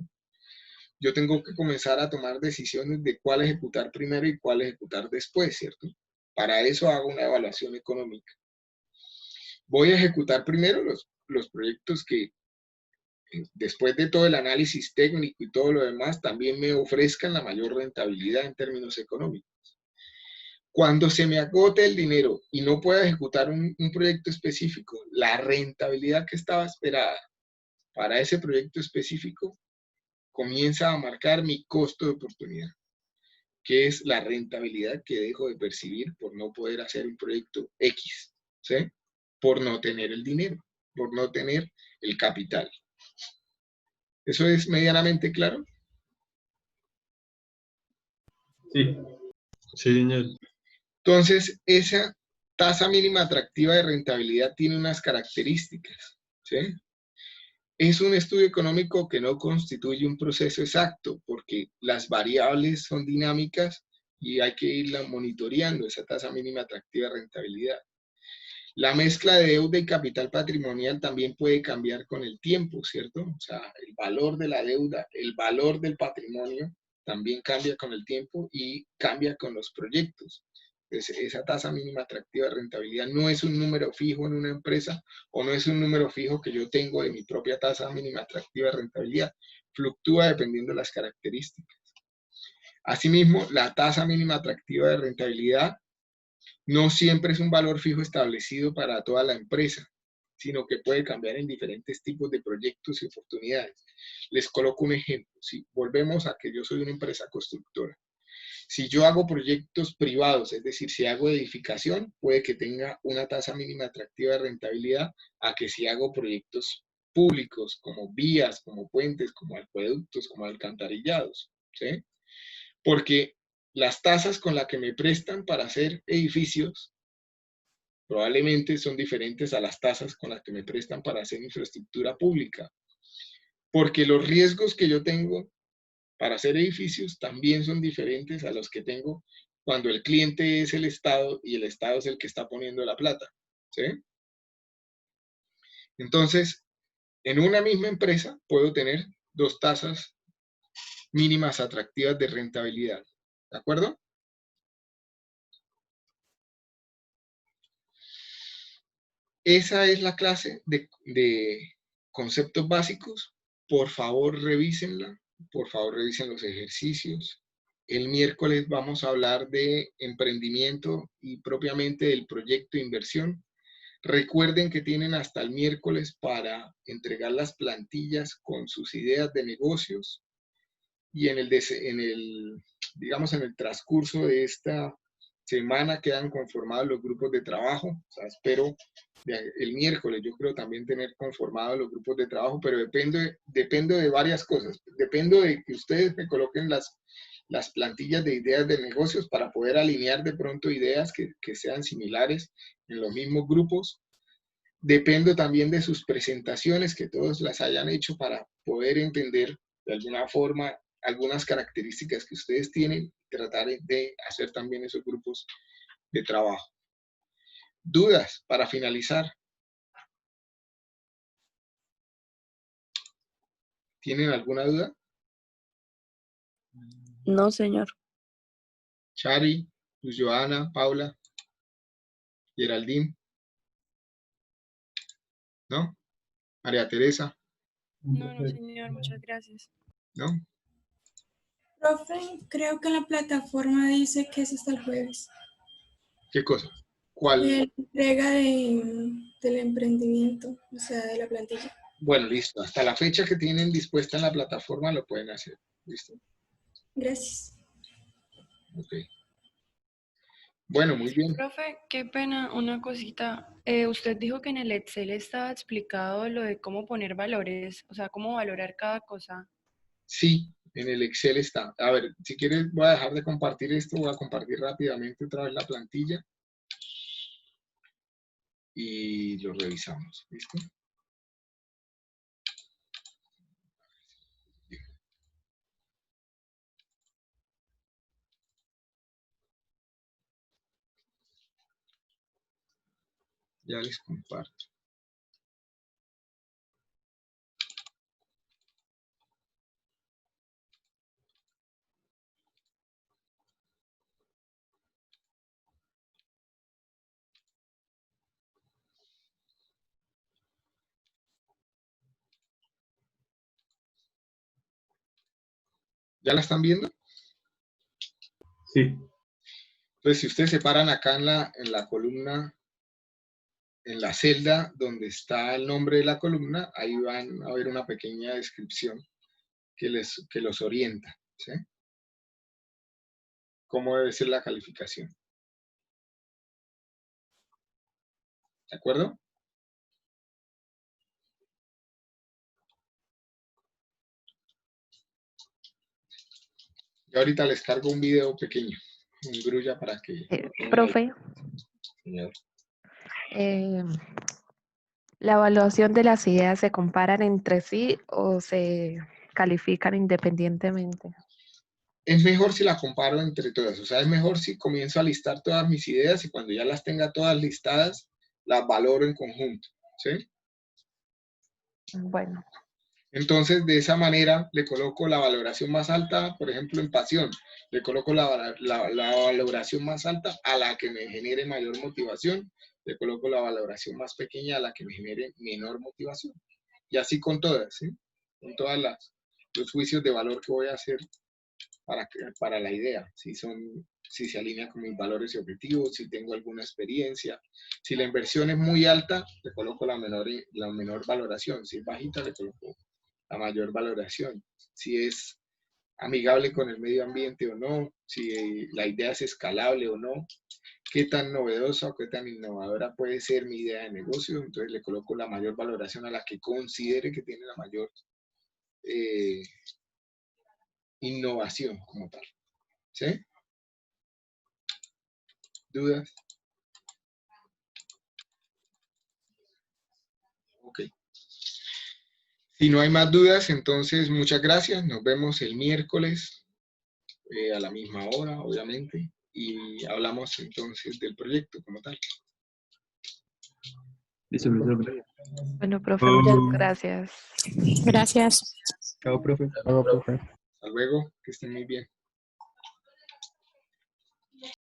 yo tengo que comenzar a tomar decisiones de cuál ejecutar primero y cuál ejecutar después, ¿cierto? Para eso hago una evaluación económica. Voy a ejecutar primero los proyectos que, después de todo el análisis técnico y todo lo demás, también me ofrezcan la mayor rentabilidad en términos económicos. Cuando se me agote el dinero y no pueda ejecutar un proyecto específico, la rentabilidad que estaba esperada para ese proyecto específico comienza a marcar mi costo de oportunidad, que es la rentabilidad que dejo de percibir por no poder hacer un proyecto X, ¿sí? Por no tener el dinero, por no tener el capital. ¿Eso es medianamente claro? Sí. Sí, señor. Entonces, esa tasa mínima atractiva de rentabilidad tiene unas características, ¿sí? Es un estudio económico que no constituye un proceso exacto, porque las variables son dinámicas y hay que irla monitoreando, esa tasa mínima atractiva de rentabilidad. La mezcla de deuda y capital patrimonial también puede cambiar con el tiempo, ¿cierto? O sea, el valor de la deuda, el valor del patrimonio también cambia con el tiempo y cambia con los proyectos. Entonces, esa tasa mínima atractiva de rentabilidad no es un número fijo en una empresa o no es un número fijo que yo tengo de mi propia tasa mínima atractiva de rentabilidad. Fluctúa dependiendo de las características. Asimismo, la tasa mínima atractiva de rentabilidad no siempre es un valor fijo establecido para toda la empresa, sino que puede cambiar en diferentes tipos de proyectos y oportunidades. Les coloco un ejemplo. Si volvemos a que yo soy una empresa constructora, si yo hago proyectos privados, es decir, si hago edificación, puede que tenga una tasa mínima atractiva de rentabilidad a que si hago proyectos públicos como vías, como puentes, como acueductos, como alcantarillados, ¿sí? Porque las tasas con las que me prestan para hacer edificios probablemente son diferentes a las tasas con las que me prestan para hacer infraestructura pública. Porque los riesgos que yo tengo para hacer edificios también son diferentes a los que tengo cuando el cliente es el Estado y el Estado es el que está poniendo la plata, ¿sí? Entonces, en una misma empresa puedo tener dos tasas mínimas atractivas de rentabilidad, ¿de acuerdo? Esa es la clase de conceptos básicos. Por favor, revísenla. Por favor, revisen los ejercicios. El miércoles vamos a hablar de emprendimiento y propiamente del proyecto de inversión. Recuerden que tienen hasta el miércoles para entregar las plantillas con sus ideas de negocios y digamos, en el transcurso de esta semana quedan conformados los grupos de trabajo. O sea, espero el miércoles, yo creo también tener conformados los grupos de trabajo, pero depende de varias cosas. Dependo de que ustedes me coloquen las plantillas de ideas de negocios para poder alinear de pronto ideas que sean similares en los mismos grupos. Dependo también de sus presentaciones, que todos las hayan hecho para poder entender de alguna forma algunas características que ustedes tienen, tratar de hacer también esos grupos de trabajo. ¿Dudas para finalizar? ¿Tienen alguna duda? No, señor. Chari, Luz Joana, Paula, Geraldine. ¿No? María Teresa. No, no, señor, muchas gracias. ¿No? Profe, creo que la plataforma dice que es hasta el jueves. ¿Qué cosa? ¿Cuál? La entrega del emprendimiento, o sea, de la plantilla. Bueno, listo. Hasta la fecha que tienen dispuesta en la plataforma lo pueden hacer. ¿Listo? Gracias. Ok. Bueno, muy bien. Profe, qué pena, una cosita. Usted dijo que en el Excel estaba explicado lo de cómo poner valores, o sea, cómo valorar cada cosa. Sí, en el Excel está. A ver, si quieres voy a dejar de compartir esto, voy a compartir rápidamente otra vez la plantilla y lo revisamos. ¿Listo? Ya les comparto. ¿Ya la están viendo? Sí. Entonces, si ustedes se paran acá en la columna, en la celda donde está el nombre de la columna, ahí van a ver una pequeña descripción que los orienta, ¿sí? Cómo debe ser la calificación. ¿De acuerdo? Y ahorita les cargo un video pequeño, un grulla para que... Profe, Señor. ¿la evaluación de las ideas se comparan entre sí o se califican independientemente? Es mejor si la comparo entre todas, o sea, es mejor si comienzo a listar todas mis ideas y cuando ya las tenga todas listadas, las valoro en conjunto, ¿sí? Bueno, Entonces, de esa manera, le coloco la valoración más alta, por ejemplo, en pasión, le coloco la valoración más alta a la que me genere mayor motivación, le coloco la valoración más pequeña a la que me genere menor motivación. Y así con todas, ¿sí? Con todas los juicios de valor que voy a hacer para la idea, si se alinea con mis valores y objetivos, si tengo alguna experiencia. Si la inversión es muy alta, le coloco la menor valoración. Si es bajita, le coloco la mayor valoración. Si es amigable con el medio ambiente o no, si la idea es escalable o no, qué tan novedosa o qué tan innovadora puede ser mi idea de negocio, entonces le coloco la mayor valoración a la que considere que tiene la mayor innovación como tal. ¿Sí? ¿Dudas? Ok. Si no hay más dudas, entonces muchas gracias. Nos vemos el miércoles a la misma hora, obviamente, y hablamos entonces del proyecto como tal. Listo, profesor. bueno, profe, muchas gracias. Gracias. Chao, profe. Luego, profe. Hasta luego, que estén muy bien.